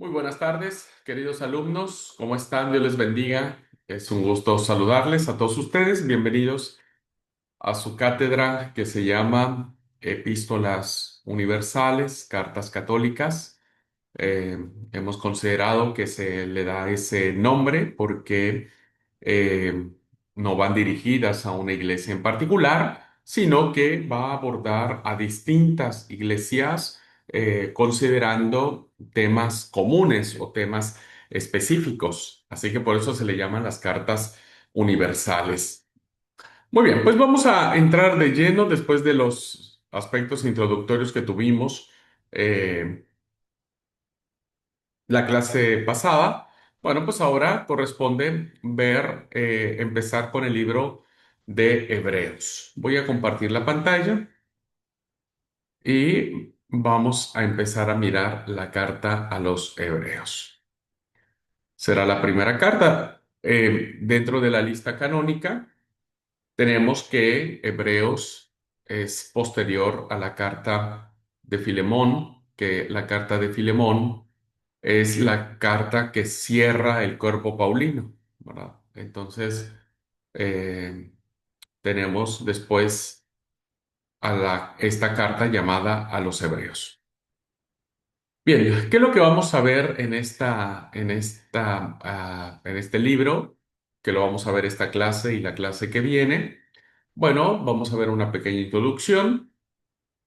Muy buenas tardes, queridos alumnos. ¿Cómo están? Dios les bendiga. Es un gusto saludarles a todos ustedes. Bienvenidos a su cátedra que se llama Epístolas Universales, Cartas Católicas. Eh, Hemos considerado que se le da ese nombre porque eh, no van dirigidas a una iglesia en particular, sino que va a abordar a distintas iglesias considerando temas comunes o temas específicos. Así que por eso se le llaman las cartas universales. Muy bien, pues vamos a entrar de lleno después de los aspectos introductorios que tuvimos. eh, la clase pasada. Bueno, pues ahora corresponde empezar con el libro de Hebreos. Voy a compartir la pantalla y vamos a empezar a mirar la carta a los Hebreos. Será la primera carta. Dentro de la lista canónica tenemos que Hebreos es posterior a la carta de Filemón, que la carta de Filemón es la carta que cierra el cuerpo paulino, ¿verdad? Entonces, eh, tenemos después esta carta llamada a los Hebreos. Bien, ¿qué es lo que vamos a ver en este libro? Que lo vamos a ver esta clase y la clase que viene. Bueno, vamos a ver una pequeña introducción.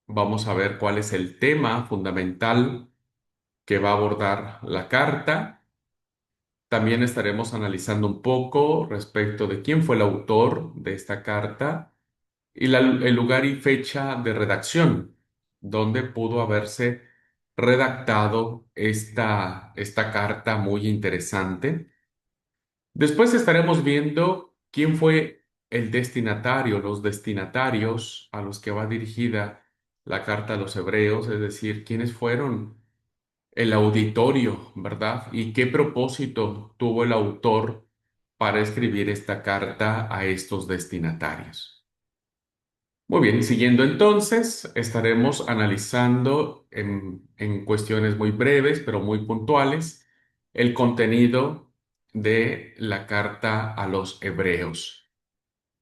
Vamos a ver cuál es el tema fundamental que va a abordar la carta. También estaremos analizando un poco respecto de quién fue el autor de esta carta y el lugar y fecha de redacción, donde pudo haberse redactado esta carta muy interesante. Después estaremos viendo quién fue el destinatario, los destinatarios a los que va dirigida la carta a los hebreos, es decir, quiénes fueron el auditorio, ¿verdad? ¿Y qué propósito tuvo el autor para escribir esta carta a estos destinatarios? Muy bien, siguiendo entonces, estaremos analizando en cuestiones muy breves, pero muy puntuales, el contenido de la carta a los hebreos.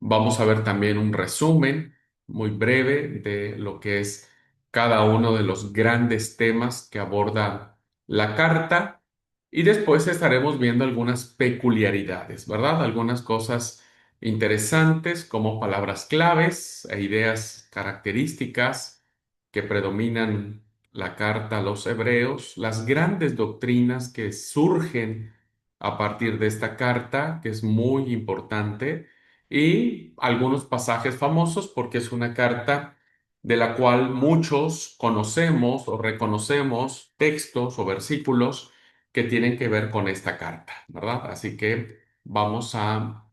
Vamos a ver también un resumen muy breve de lo que es cada uno de los grandes temas que aborda la carta y después estaremos viendo algunas peculiaridades, ¿verdad? Algunas cosas interesantes como palabras claves e ideas características que predominan la carta a los hebreos, las grandes doctrinas que surgen a partir de esta carta, que es muy importante y algunos pasajes famosos porque es una carta de la cual muchos conocemos o reconocemos textos o versículos que tienen que ver con esta carta, ¿verdad? Así que vamos a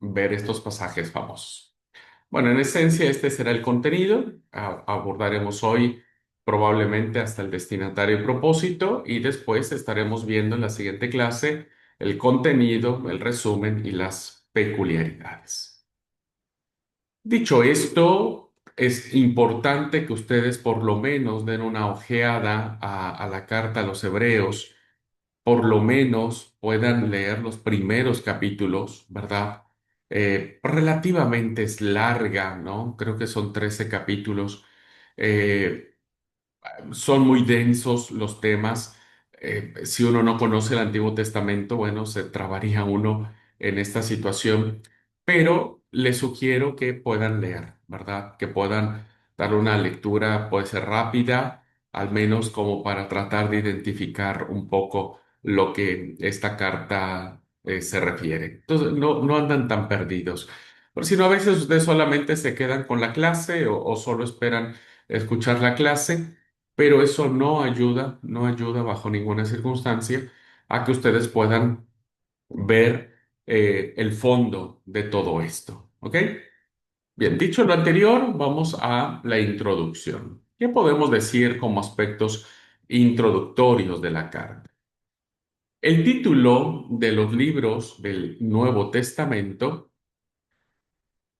ver estos pasajes famosos. Bueno, en esencia este será el contenido. Abordaremos hoy probablemente hasta el destinatario y propósito y después estaremos viendo en la siguiente clase el contenido, el resumen y las peculiaridades. Dicho esto, es importante que ustedes por lo menos den una ojeada a la carta a los hebreos, por lo menos puedan leer los primeros capítulos, ¿verdad? Relativamente es larga, ¿no? Creo que son 13 capítulos. Eh, Son muy densos los temas. Si uno no conoce el Antiguo Testamento, bueno, se trabaría uno en esta situación, pero les sugiero que puedan leer, ¿verdad? Que puedan dar una lectura, puede ser rápida, al menos como para tratar de identificar un poco lo que esta carta se refiere. Entonces, no andan tan perdidos. Por si no, a veces ustedes solamente se quedan con la clase o solo esperan escuchar la clase, pero eso no ayuda bajo ninguna circunstancia a que ustedes puedan ver el fondo de todo esto. ¿Ok? Bien, dicho lo anterior, vamos a la introducción. ¿Qué podemos decir como aspectos introductorios de la carta? El título de los libros del Nuevo Testamento,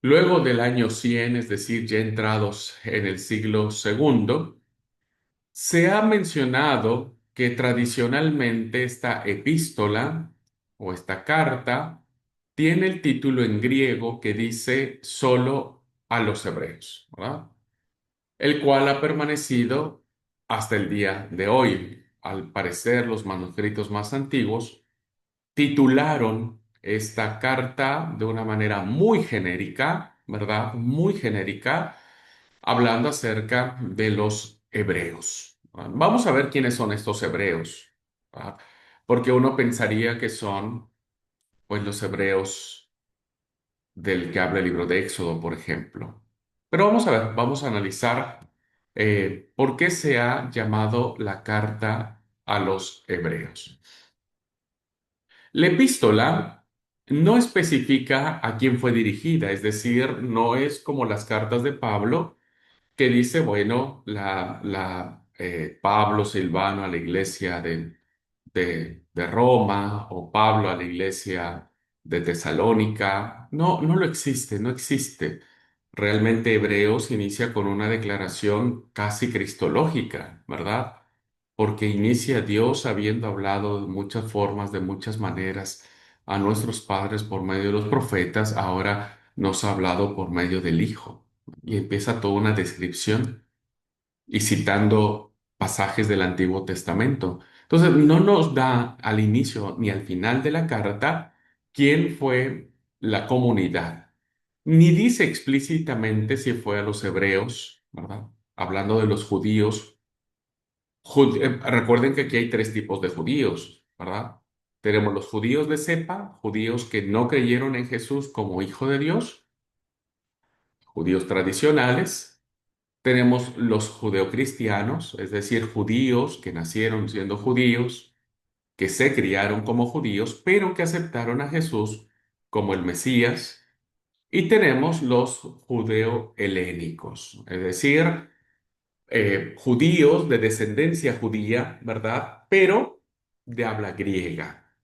luego del año 100, es decir, ya entrados en el siglo segundo, se ha mencionado que tradicionalmente esta epístola o esta carta tiene el título en griego que dice solo a los hebreos, ¿verdad? El cual ha permanecido hasta el día de hoy. Al parecer, los manuscritos más antiguos titularon esta carta de una manera muy genérica, ¿verdad? Muy genérica, hablando acerca de los hebreos. Vamos a ver quiénes son estos hebreos, ¿verdad? Porque uno pensaría que son, pues, los hebreos del que habla el libro de Éxodo, por ejemplo. Pero vamos a ver, vamos a analizar por qué se ha llamado la carta a los hebreos. La epístola no especifica a quién fue dirigida, es decir, no es como las cartas de Pablo que dice, bueno, Pablo Silvano a la iglesia de Roma o Pablo a la iglesia de Tesalónica. No, no lo existe, no existe. Realmente Hebreos inicia con una declaración casi cristológica, ¿verdad? Porque inicia Dios habiendo hablado de muchas formas, de muchas maneras a nuestros padres por medio de los profetas, ahora nos ha hablado por medio del Hijo. Y empieza toda una descripción y citando pasajes del Antiguo Testamento. Entonces, no nos da al inicio ni al final de la carta quién fue la comunidad, ni dice explícitamente si fue a los hebreos, ¿verdad? Hablando de los judíos. Recuerden que aquí hay tres tipos de judíos, ¿verdad? Tenemos los judíos de cepa, judíos que no creyeron en Jesús como Hijo de Dios, judíos tradicionales. Tenemos los judeocristianos, es decir, judíos que nacieron siendo judíos, que se criaron como judíos, pero que aceptaron a Jesús como el Mesías. Y tenemos los judeo-helénicos, es decir, judíos de descendencia judía, ¿verdad? Pero de habla griega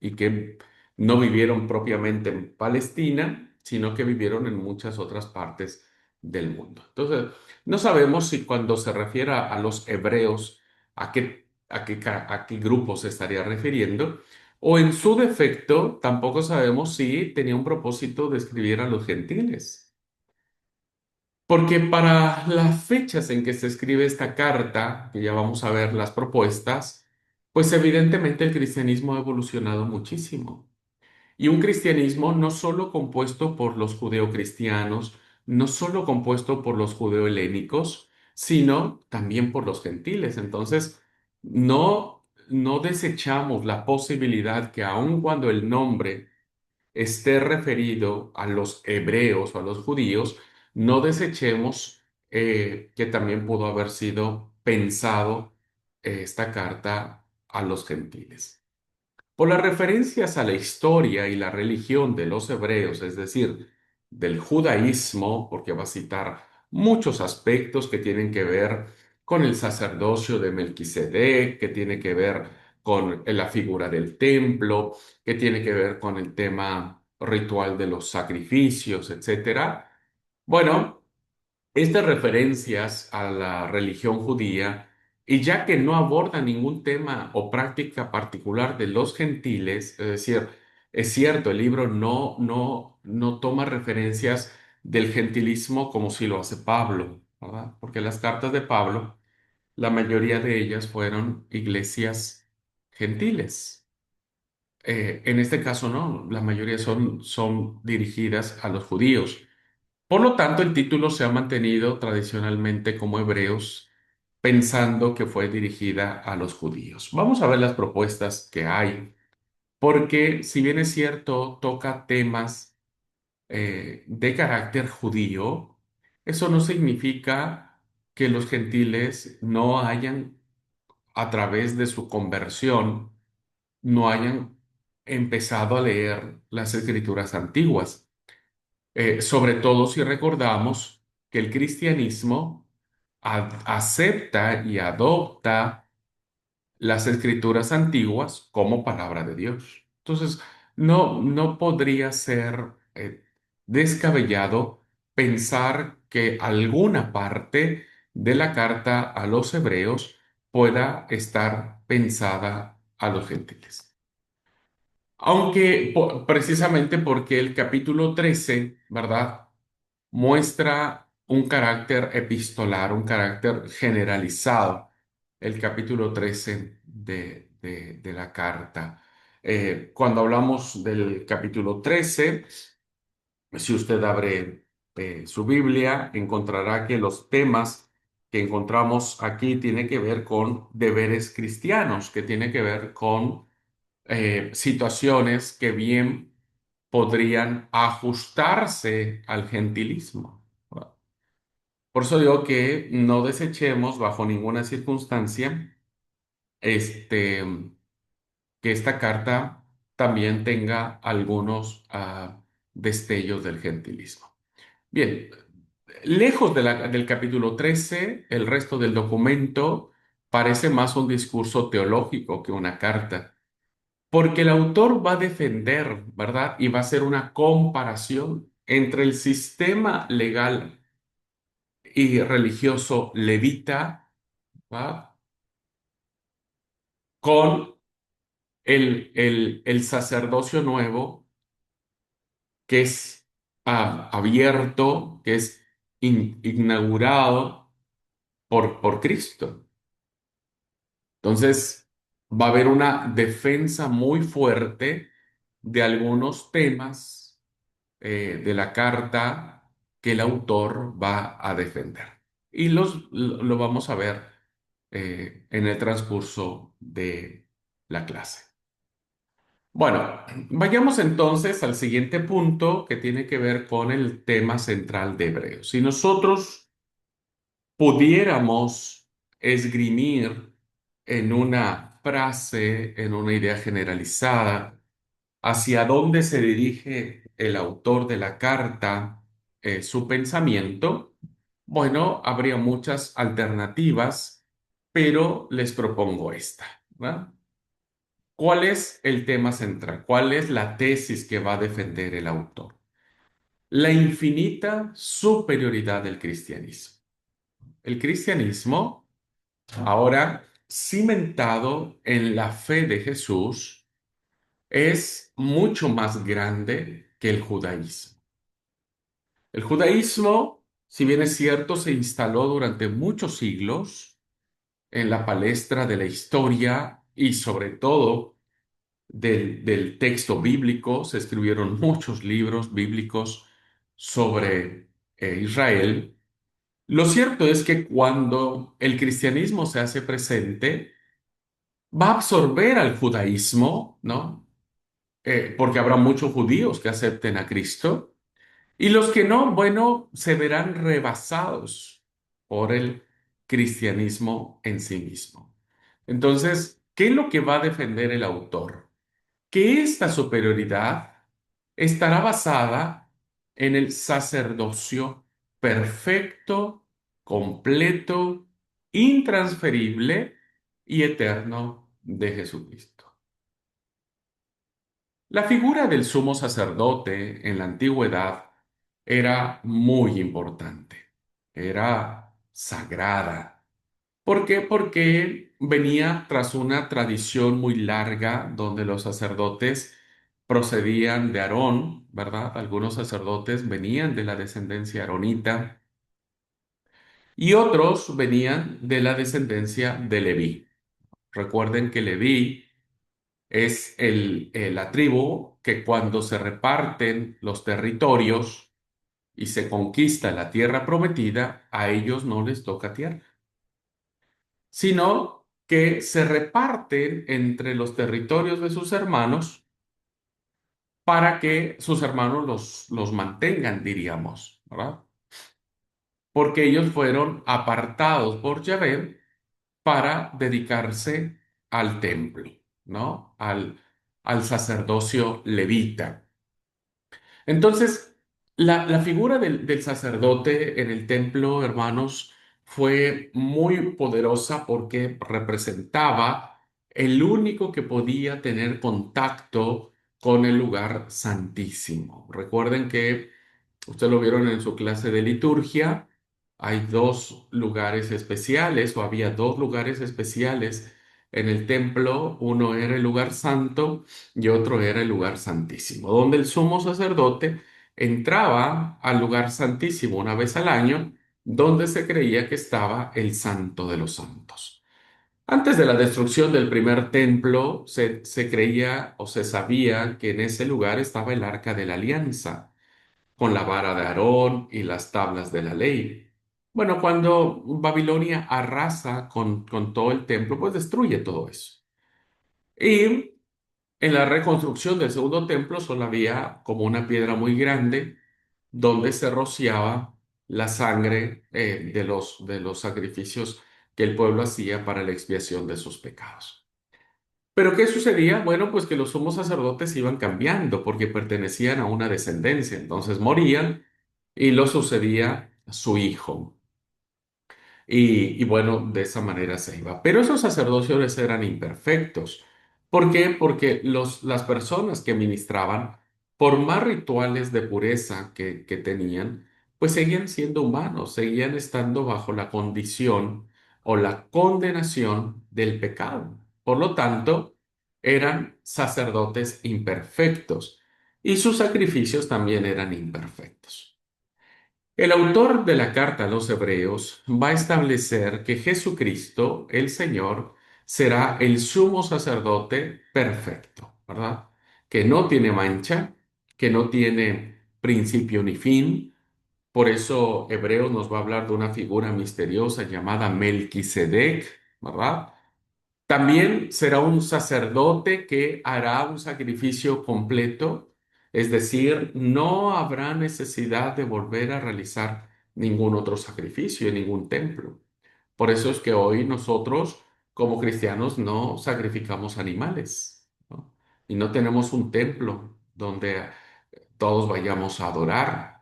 y que no vivieron propiamente en Palestina, sino que vivieron en muchas otras partes del mundo. Entonces, no sabemos si cuando se refiere a los hebreos, a qué grupo se estaría refiriendo, o en su defecto, tampoco sabemos si tenía un propósito de escribir a los gentiles. Porque para las fechas en que se escribe esta carta, que ya vamos a ver las propuestas, pues evidentemente el cristianismo ha evolucionado muchísimo. Y un cristianismo no solo compuesto por los judeocristianos, no solo compuesto por los judeohelénicos, sino también por los gentiles. Entonces, no desechamos la posibilidad que aun cuando el nombre esté referido a los hebreos o a los judíos, no desechemos que también pudo haber sido pensado esta carta a los gentiles. Por las referencias a la historia y la religión de los hebreos, es decir, del judaísmo, porque va a citar muchos aspectos que tienen que ver con el sacerdocio de Melquisedec, que tiene que ver con la figura del templo, que tiene que ver con el tema ritual de los sacrificios, etcétera. Bueno, estas referencias a la religión judía, y ya que no aborda ningún tema o práctica particular de los gentiles, es decir, es cierto, el libro no toma referencias del gentilismo como si lo hace Pablo, ¿verdad? Porque las cartas de Pablo, la mayoría de ellas fueron iglesias gentiles. En este caso no, la mayoría son dirigidas a los judíos. Por lo tanto, el título se ha mantenido tradicionalmente como Hebreos, pensando que fue dirigida a los judíos. Vamos a ver las propuestas que hay, porque si bien es cierto, toca temas de carácter judío, eso no significa que los gentiles no hayan, a través de su conversión, no hayan empezado a leer las escrituras antiguas. Sobre todo si recordamos que el cristianismo acepta y adopta las escrituras antiguas como palabra de Dios. Entonces, no podría ser descabellado pensar que alguna parte de la carta a los hebreos pueda estar pensada a los gentiles. Aunque precisamente porque el capítulo 13, ¿verdad? Muestra un carácter epistolar, un carácter generalizado, el capítulo 13 de la carta. Cuando hablamos del capítulo 13, si usted abre su Biblia, encontrará que los temas que encontramos aquí tienen que ver con deberes cristianos, que tiene que ver con situaciones que bien podrían ajustarse al gentilismo. Por eso digo que no desechemos bajo ninguna circunstancia este, que esta carta también tenga algunos destellos del gentilismo. Bien, lejos del capítulo 13, el resto del documento parece más un discurso teológico que una carta, porque el autor va a defender, ¿verdad? Y va a hacer una comparación entre el sistema legal y religioso levita, ¿va? Con el sacerdocio nuevo que es abierto, que es inaugurado por Cristo. Entonces, va a haber una defensa muy fuerte de algunos temas de la carta que el autor va a defender. Y lo vamos a ver en el transcurso de la clase. Bueno, vayamos entonces al siguiente punto que tiene que ver con el tema central de Hebreos. Si nosotros pudiéramos esgrimir en una frase, en una idea generalizada, hacia dónde se dirige el autor de la carta, su pensamiento, bueno, habría muchas alternativas, pero les propongo esta, ¿verdad? ¿Cuál es el tema central? ¿Cuál es la tesis que va a defender el autor? La infinita superioridad del cristianismo. El cristianismo, ahora cimentado en la fe de Jesús, es mucho más grande que el judaísmo. El judaísmo, si bien es cierto, se instaló durante muchos siglos en la palestra de la historia y sobre todo del texto bíblico. Se escribieron muchos libros bíblicos sobre Israel. Lo cierto es que cuando el cristianismo se hace presente, va a absorber al judaísmo, ¿no? Porque habrá muchos judíos que acepten a Cristo, y los que no, bueno, se verán rebasados por el cristianismo en sí mismo. Entonces, ¿qué es lo que va a defender el autor? Que esta superioridad estará basada en el sacerdocio perfecto, completo, intransferible y eterno de Jesucristo. La figura del sumo sacerdote en la antigüedad era muy importante, era sagrada. ¿Por qué? Porque venía tras una tradición muy larga donde los sacerdotes procedían de Aarón, ¿verdad? Algunos sacerdotes venían de la descendencia aronita y otros venían de la descendencia de Leví. Recuerden que Leví es la tribu que cuando se reparten los territorios y se conquista la tierra prometida, a ellos no les toca tierra, sino que se reparten entre los territorios de sus hermanos para que sus hermanos los mantengan, diríamos, ¿verdad? Porque ellos fueron apartados por Yahvé para dedicarse al templo, ¿no? Al sacerdocio levita. Entonces, la figura del sacerdote en el templo, hermanos, fue muy poderosa porque representaba el único que podía tener contacto con el lugar santísimo. Recuerden que ustedes lo vieron en su clase de liturgia, hay dos lugares especiales, o había dos lugares especiales en el templo. Uno era el lugar santo y otro era el lugar santísimo, donde el sumo sacerdote entraba al lugar santísimo una vez al año, donde se creía que estaba el santo de los santos. Antes de la destrucción del primer templo, se creía o se sabía que en ese lugar estaba el arca de la alianza, con la vara de Aarón y las tablas de la ley. Bueno, cuando Babilonia arrasa con todo el templo, pues destruye todo eso. Y en la reconstrucción del segundo templo solo había como una piedra muy grande donde se rociaba la sangre de los sacrificios que el pueblo hacía para la expiación de sus pecados. Pero ¿qué sucedía? Bueno, pues que los sumos sacerdotes iban cambiando porque pertenecían a una descendencia. Entonces morían y lo sucedía su hijo. Y bueno, de esa manera se iba. Pero esos sacerdocios eran imperfectos. ¿Por qué? Porque las personas que ministraban, por más rituales de pureza que tenían, pues seguían siendo humanos, seguían estando bajo la condición o la condenación del pecado. Por lo tanto, eran sacerdotes imperfectos y sus sacrificios también eran imperfectos. El autor de la carta a los Hebreos va a establecer que Jesucristo, el Señor, será el sumo sacerdote perfecto, ¿verdad? Que no tiene mancha, que no tiene principio ni fin. Por eso Hebreos nos va a hablar de una figura misteriosa llamada Melquisedec, ¿verdad? También será un sacerdote que hará un sacrificio completo, es decir, no habrá necesidad de volver a realizar ningún otro sacrificio en ningún templo. Por eso es que hoy nosotros, como cristianos, no sacrificamos animales, ¿no? Y no tenemos un templo donde todos vayamos a adorar.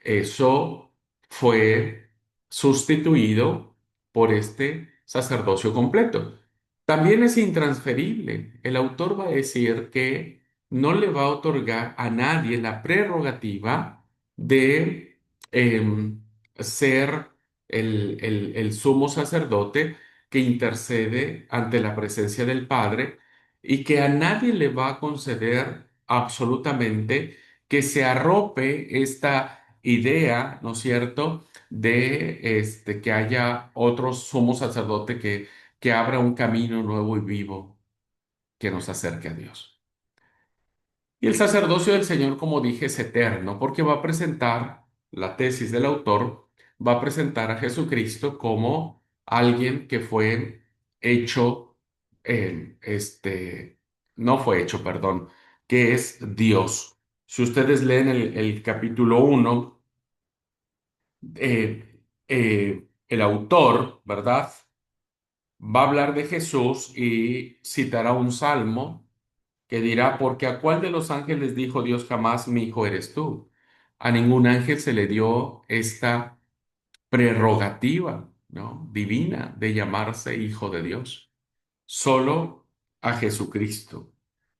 Eso fue sustituido por este sacerdocio completo. También es intransferible. El autor va a decir que no le va a otorgar a nadie la prerrogativa de ser el sumo sacerdote que intercede ante la presencia del Padre, y que a nadie le va a conceder absolutamente que se arrope esta idea, ¿no es cierto?, de que haya otro sumo sacerdote que abra un camino nuevo y vivo que nos acerque a Dios. Y el sacerdocio del Señor, como dije, es eterno, porque va a presentar, la tesis del autor, va a presentar a Jesucristo como alguien que fue hecho, no fue hecho, perdón, que es Dios. Si ustedes leen el capítulo 1, el autor, ¿verdad?, va a hablar de Jesús y citará un salmo que dirá: porque a cuál de los ángeles dijo Dios jamás, mi hijo eres tú. A ningún ángel se le dio esta prerrogativa, ¿no?, divina, de llamarse hijo de Dios. Solo a Jesucristo.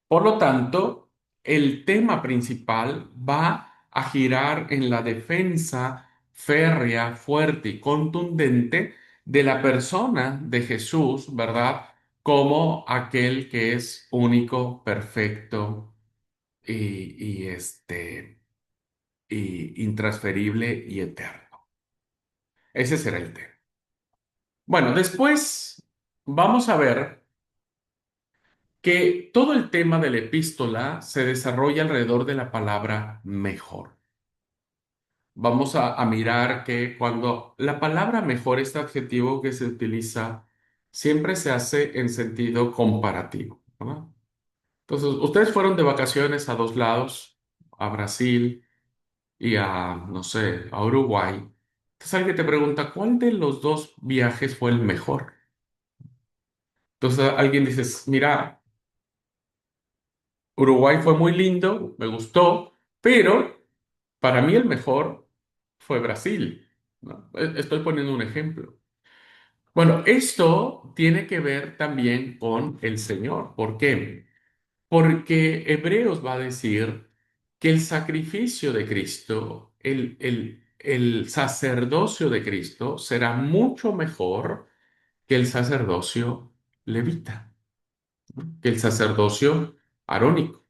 Por lo tanto, el tema principal va a girar en la defensa férrea, fuerte y contundente de la persona de Jesús, ¿verdad?, como aquel que es único, perfecto y intransferible y eterno. Ese será el tema. Bueno, después vamos a ver que todo el tema de la epístola se desarrolla alrededor de la palabra mejor. Vamos a mirar que cuando la palabra mejor, este adjetivo que se utiliza, siempre se hace en sentido comparativo, ¿verdad? Entonces, ustedes fueron de vacaciones a dos lados, a Brasil y a, no sé, a Uruguay. Entonces alguien te pregunta, ¿cuál de los dos viajes fue el mejor? Entonces alguien dice, mira, Uruguay fue muy lindo, me gustó, pero para mí el mejor fue Brasil, ¿no? Estoy poniendo un ejemplo. Bueno, esto tiene que ver también con el Señor. ¿Por qué? Porque Hebreos va a decir que el sacrificio de Cristo, el sacerdocio de Cristo será mucho mejor que el sacerdocio levita, ¿no? Que el sacerdocio arónico.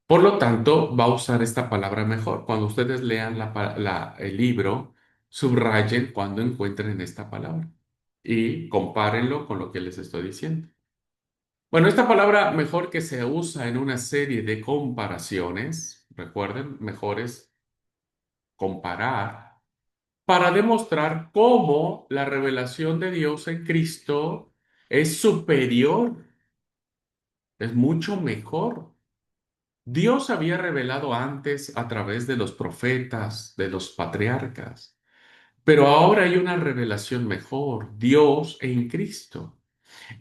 Por lo tanto, va a usar esta palabra mejor. Cuando ustedes lean el libro, subrayen cuando encuentren esta palabra y compárenlo con lo que les estoy diciendo. Bueno, esta palabra mejor que se usa en una serie de comparaciones, recuerden, mejor es comparar, para demostrar cómo la revelación de Dios en Cristo es superior, es mucho mejor. Dios había revelado antes a través de los profetas, de los patriarcas, pero ahora hay una revelación mejor, Dios en Cristo.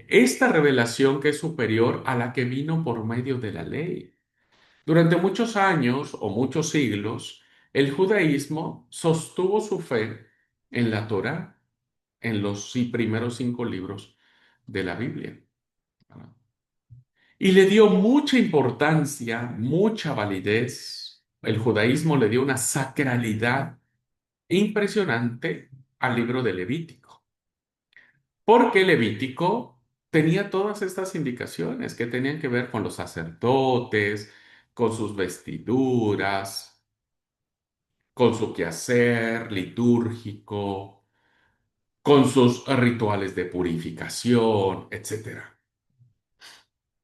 Esta revelación que es superior a la que vino por medio de la ley. Durante muchos años o muchos siglos, el judaísmo sostuvo su fe en la Torá, en los primeros 5 libros de la Biblia. Y le dio mucha importancia, mucha validez. El judaísmo le dio una sacralidad impresionante al libro de Levítico, porque Levítico tenía todas estas indicaciones que tenían que ver con los sacerdotes, con sus vestiduras, con su quehacer litúrgico, con sus rituales de purificación, etcétera.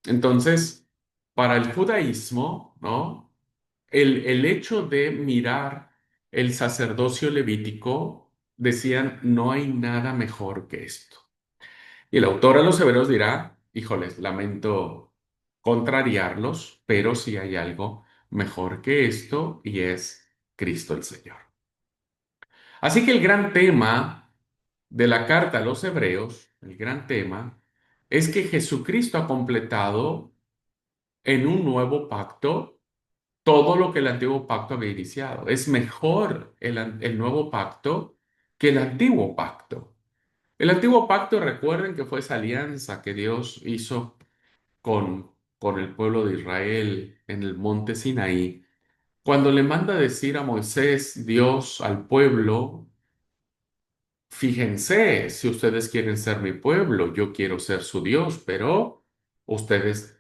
Entonces, para el judaísmo, ¿no? El hecho de mirar el sacerdocio levítico, decían, no hay nada mejor que esto. Y el autor a los Hebreos dirá, híjoles, lamento contrariarlos, pero sí hay algo mejor que esto y es Cristo el Señor. Así que el gran tema de la carta a los Hebreos, el gran tema, es que Jesucristo ha completado en un nuevo pacto todo lo que el antiguo pacto había iniciado. Es mejor el nuevo pacto que el antiguo pacto. El antiguo pacto, recuerden que fue esa alianza que Dios hizo con el pueblo de Israel en el monte Sinaí. Cuando le manda decir a Moisés, Dios al pueblo, fíjense, si ustedes quieren ser mi pueblo, yo quiero ser su Dios, pero ustedes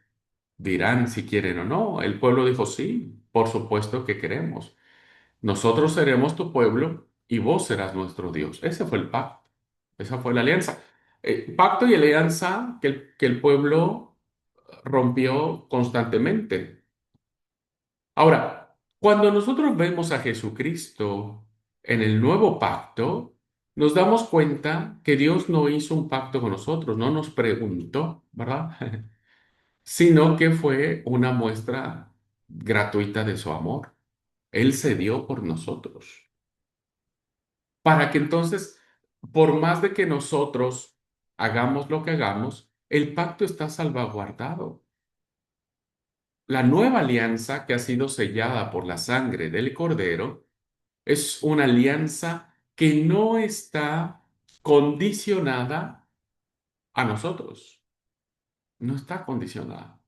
dirán si quieren o no. El pueblo dijo, sí, por supuesto que queremos. Nosotros seremos tu pueblo y vos serás nuestro Dios. Ese fue el pacto. Esa fue la alianza. Pacto y alianza que el pueblo rompió constantemente. Ahora, cuando nosotros vemos a Jesucristo en el nuevo pacto, nos damos cuenta que Dios no hizo un pacto con nosotros, no nos preguntó, ¿verdad? Sino que fue una muestra gratuita de su amor. Él se dio por nosotros, para que entonces, por más de que nosotros hagamos lo que hagamos, el pacto está salvaguardado. La nueva alianza que ha sido sellada por la sangre del Cordero es una alianza que no está condicionada a nosotros, no está condicionada.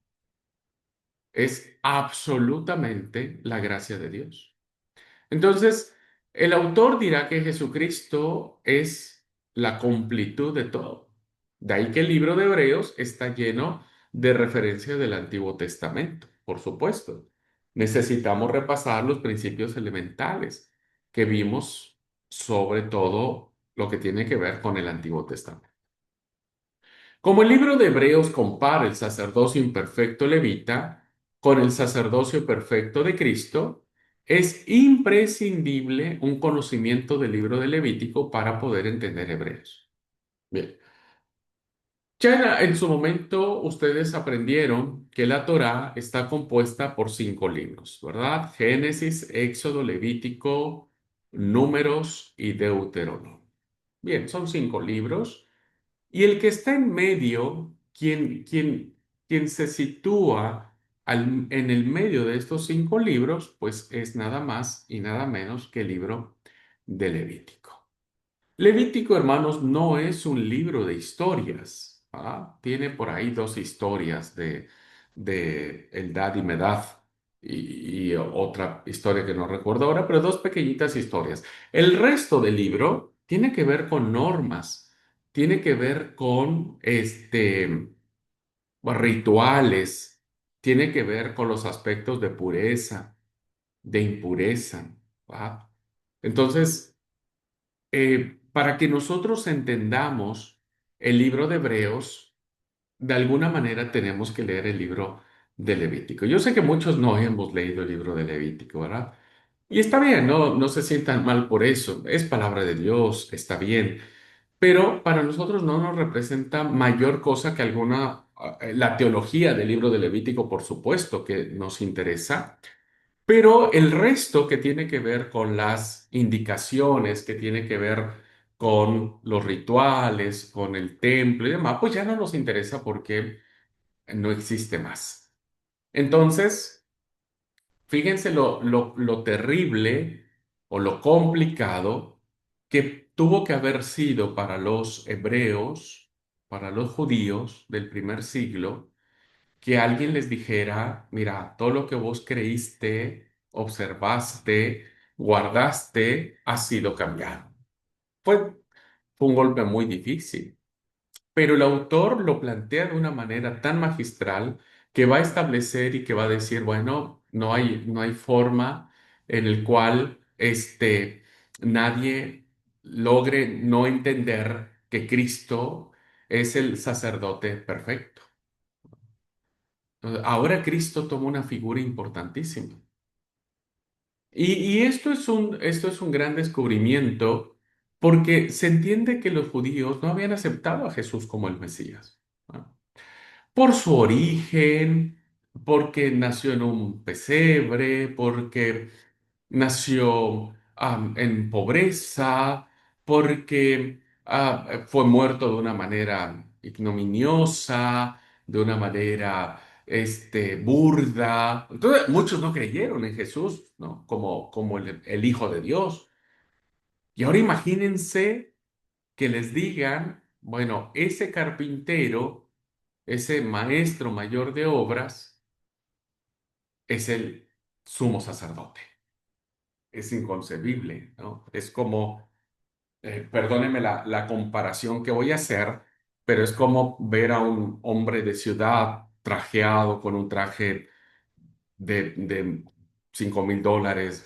Es absolutamente la gracia de Dios. Entonces, el autor dirá que Jesucristo es la completud de todo. De ahí que el libro de Hebreos está lleno de referencias del Antiguo Testamento, por supuesto. Necesitamos repasar los principios elementales que vimos sobre todo lo que tiene que ver con el Antiguo Testamento. Como el libro de Hebreos compara el sacerdocio imperfecto levita con el sacerdocio perfecto de Cristo, es imprescindible un conocimiento del libro de Levítico para poder entender Hebreos. Bien, ya en su momento ustedes aprendieron que la Torá está compuesta por 5 libros, ¿verdad? Génesis, Éxodo, Levítico, Números y Deuteronomio. Bien, son 5 libros. Y el que está en medio, quien se sitúa en el medio de estos 5 libros, pues es nada más y nada menos que el libro de Levítico. Levítico, hermanos, no es un libro de historias. ¿Ah? Tiene por ahí 2 historias de Eldad y Medad. y otra historia que no recuerdo ahora, pero dos pequeñitas historias. El resto del libro tiene que ver con normas, tiene que ver con rituales, tiene que ver con los aspectos de pureza, de impureza. ¿Va? Entonces, para que nosotros entendamos el libro de Hebreos, de alguna manera tenemos que leer el libro de Levítico. Yo sé que muchos no hemos leído el libro de Levítico, ¿verdad? Y está bien, no se sientan mal por eso. Es palabra de Dios, está bien. Pero para nosotros no nos representa mayor cosa que la teología del libro de Levítico, por supuesto, que nos interesa. Pero el resto que tiene que ver con las indicaciones, que tiene que ver con los rituales, con el templo y demás, pues ya no nos interesa porque no existe más. Entonces, fíjense lo terrible o lo complicado que tuvo que haber sido para los hebreos, para los judíos del primer siglo, que alguien les dijera, mira, todo lo que vos creíste, observaste, guardaste, ha sido cambiado. Fue, fue un golpe muy difícil, pero el autor lo plantea de una manera tan magistral que va a establecer y que va a decir, bueno, no hay forma en el cual nadie logre no entender que Cristo es el sacerdote perfecto. Ahora Cristo toma una figura importantísima. Y esto es un gran descubrimiento porque se entiende que los judíos no habían aceptado a Jesús como el Mesías, ¿no? Por su origen, porque nació en un pesebre, porque nació en pobreza, porque fue muerto de una manera ignominiosa, de una manera burda. Entonces, muchos no creyeron en Jesús, ¿no? Como el Hijo de Dios. Y ahora imagínense que les digan, bueno, ese carpintero, ese maestro mayor de obras, es el sumo sacerdote. Es inconcebible, ¿no? Es como perdóneme la comparación que voy a hacer, pero es como ver a un hombre de ciudad trajeado con un traje de $5,000,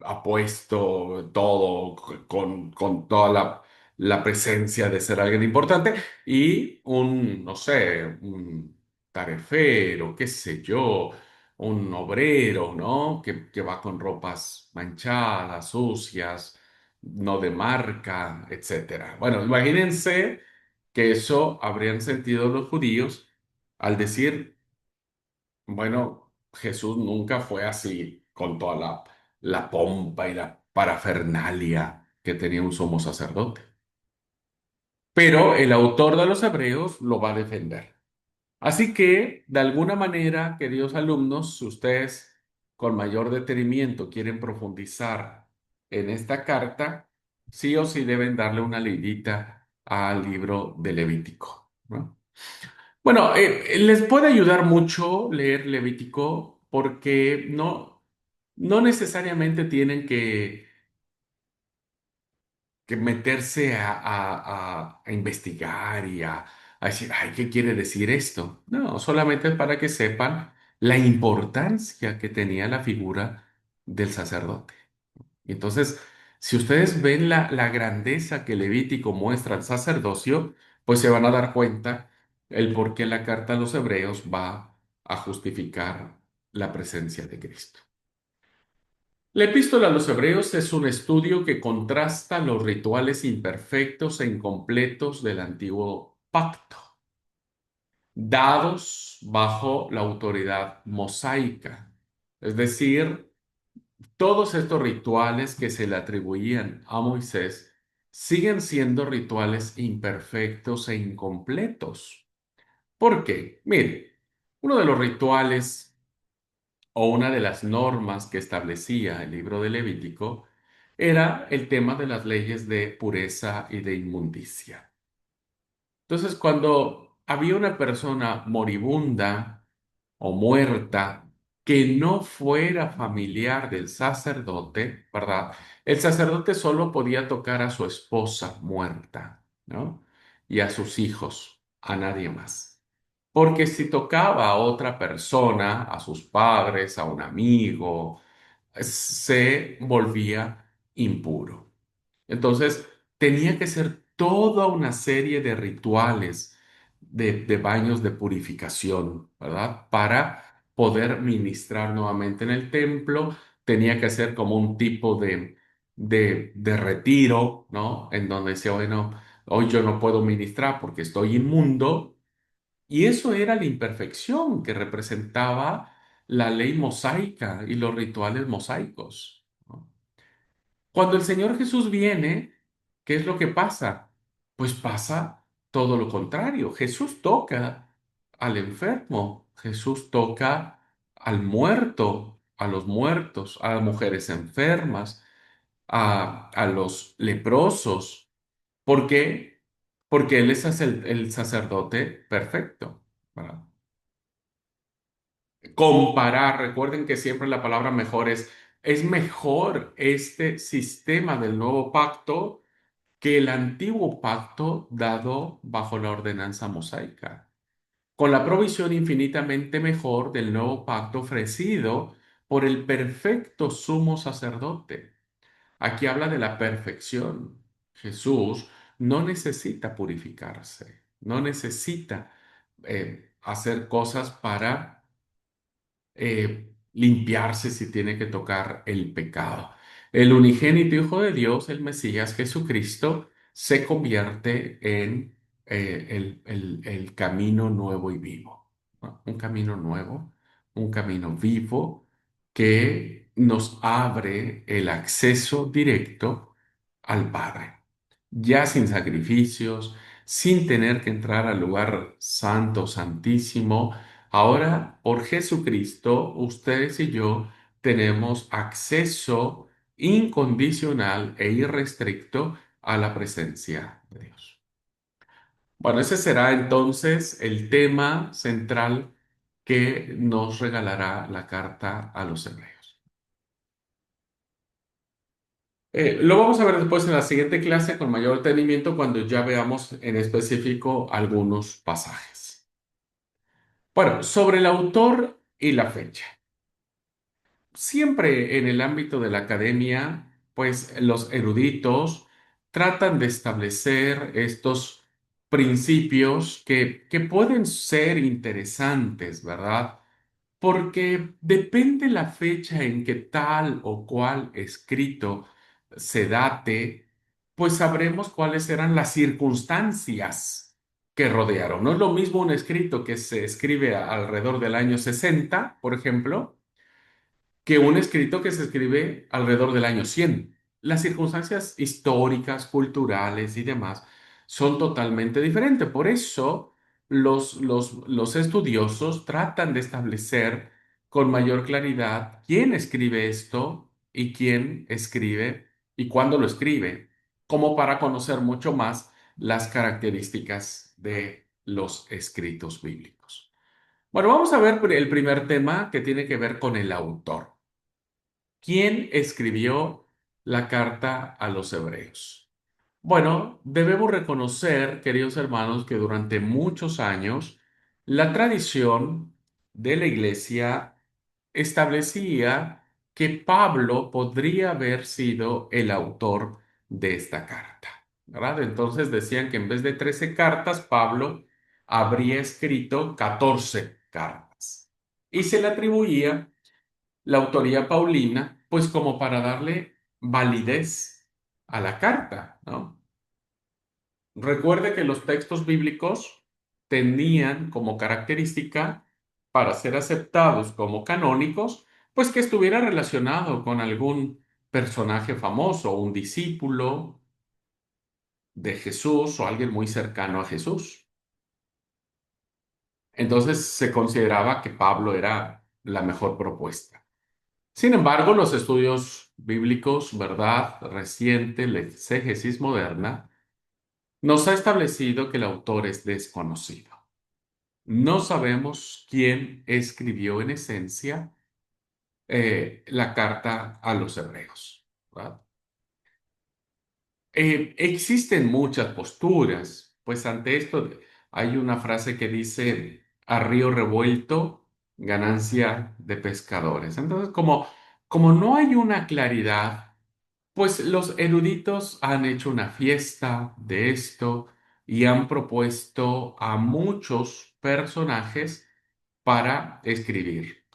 apuesto todo, con toda la presencia de ser alguien importante, y no sé, un tarefero, qué sé yo, un obrero, ¿no? Que va con ropas manchadas, sucias, no de marca, etcétera. Bueno, imagínense que eso habrían sentido los judíos al decir, bueno, Jesús nunca fue así, con toda la pompa y la parafernalia que tenía un sumo sacerdote. Pero el autor de los Hebreos lo va a defender. Así que, de alguna manera, queridos alumnos, si ustedes con mayor detenimiento quieren profundizar en esta carta, sí o sí deben darle una leidita al libro de Levítico, ¿no? Bueno, les puede ayudar mucho leer Levítico porque no necesariamente tienen que meterse a investigar a decir, ay, ¿qué quiere decir esto? No, solamente es para que sepan la importancia que tenía la figura del sacerdote. Y entonces, si ustedes ven la grandeza que Levítico muestra al sacerdocio, pues se van a dar cuenta el por qué la carta a los hebreos va a justificar la presencia de Cristo. La epístola a los hebreos es un estudio que contrasta los rituales imperfectos e incompletos del antiguo pacto, dados bajo la autoridad mosaica, es decir, todos estos rituales que se le atribuían a Moisés siguen siendo rituales imperfectos e incompletos. ¿Por qué? Mire, uno de los rituales o una de las normas que establecía el libro de Levítico era el tema de las leyes de pureza y de inmundicia. Entonces, cuando había una persona moribunda o muerta, que no fuera familiar del sacerdote, ¿verdad? El sacerdote solo podía tocar a su esposa muerta, ¿no? Y a sus hijos, a nadie más. Porque si tocaba a otra persona, a sus padres, a un amigo, se volvía impuro. Entonces, tenía que ser toda una serie de rituales, de baños de purificación, ¿verdad? Para poder ministrar nuevamente en el templo. Tenía que ser como un tipo de retiro, ¿no? En donde decía, bueno, hoy yo no puedo ministrar porque estoy inmundo. Y eso era la imperfección que representaba la ley mosaica y los rituales mosaicos, ¿no? Cuando el Señor Jesús viene, ¿qué es lo que pasa? Pues pasa todo lo contrario. Jesús toca al enfermo, Jesús toca al muerto, a los muertos, a las mujeres enfermas, a los leprosos. ¿Por qué? Porque Él es el sacerdote perfecto, ¿verdad? Comparar, recuerden que siempre la palabra mejor es mejor este sistema del nuevo pacto que el antiguo pacto dado bajo la ordenanza mosaica, con la provisión infinitamente mejor del nuevo pacto ofrecido por el perfecto sumo sacerdote. Aquí habla de la perfección. Jesús no necesita purificarse, no necesita hacer cosas para limpiarse si tiene que tocar el pecado. El unigénito Hijo de Dios, el Mesías Jesucristo, se convierte en el camino nuevo y vivo, ¿no? Un camino nuevo, un camino vivo que nos abre el acceso directo al Padre, ya sin sacrificios, sin tener que entrar al lugar santo, santísimo. Ahora, por Jesucristo, ustedes y yo tenemos acceso incondicional e irrestricto a la presencia de Dios. Bueno, ese será entonces el tema central que nos regalará la carta a los hebreos. Lo vamos a ver después en la siguiente clase con mayor detenimiento cuando ya veamos en específico algunos pasajes. Bueno, sobre el autor y la fecha. Siempre en el ámbito de la academia, pues los eruditos tratan de establecer estos principios que pueden ser interesantes, ¿verdad? Porque depende la fecha en que tal o cual escrito se date, pues sabremos cuáles eran las circunstancias que rodearon. No es lo mismo un escrito que se escribe alrededor del año 60, por ejemplo, que un escrito que se escribe alrededor del año 100. Las circunstancias históricas, culturales y demás son totalmente diferentes. Por eso los estudiosos tratan de establecer con mayor claridad quién escribe esto y quién escribe y cuándo lo escribe, como para conocer mucho más las características de los escritos bíblicos. Bueno, vamos a ver el primer tema que tiene que ver con el autor. ¿Quién escribió la carta a los hebreos? Bueno, debemos reconocer, queridos hermanos, que durante muchos años la tradición de la iglesia establecía que Pablo podría haber sido el autor de esta carta, ¿verdad? Entonces decían que en vez de 13 cartas, Pablo habría escrito 14 cartas y se le atribuía la autoría paulina, pues como para darle validez a la carta, ¿no? Recuerde que los textos bíblicos tenían como característica, para ser aceptados como canónicos, pues que estuviera relacionado con algún personaje famoso, un discípulo de Jesús o alguien muy cercano a Jesús. Entonces se consideraba que Pablo era la mejor propuesta. Sin embargo, los estudios bíblicos, verdad reciente, la exégesis moderna, nos ha establecido que el autor es desconocido. No sabemos quién escribió en esencia la carta a los hebreos, ¿verdad? Existen muchas posturas, pues ante esto hay una frase que dice, a río revuelto, ganancia de pescadores. Entonces, como no hay una claridad, pues los eruditos han hecho una fiesta de esto y han propuesto a muchos personajes para escribir.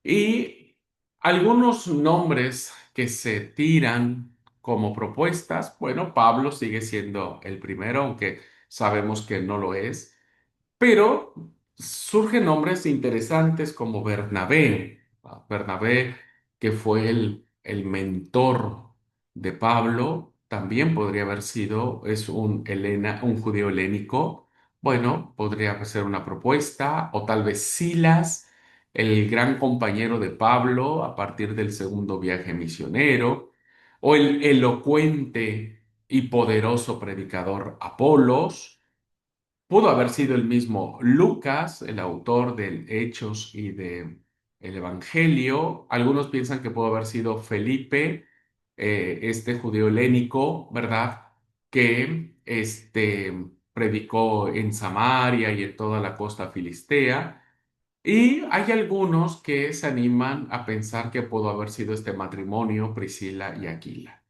Y algunos nombres que se tiran como propuestas, bueno, Pablo sigue siendo el primero, aunque sabemos que no lo es. Pero surgen nombres interesantes como Bernabé, Bernabé, que fue el mentor de Pablo, también podría haber sido, es un judío helénico. Bueno, podría ser una propuesta, o tal vez Silas, el gran compañero de Pablo a partir del segundo viaje misionero, o el elocuente y poderoso predicador Apolos. Pudo haber sido el mismo Lucas, el autor del Hechos y de el Evangelio. Algunos piensan que pudo haber sido Felipe, este judío helénico, ¿verdad? Que predicó en Samaria y en toda la costa filistea. Y hay algunos que se animan a pensar que pudo haber sido este matrimonio, Priscila y Aquila.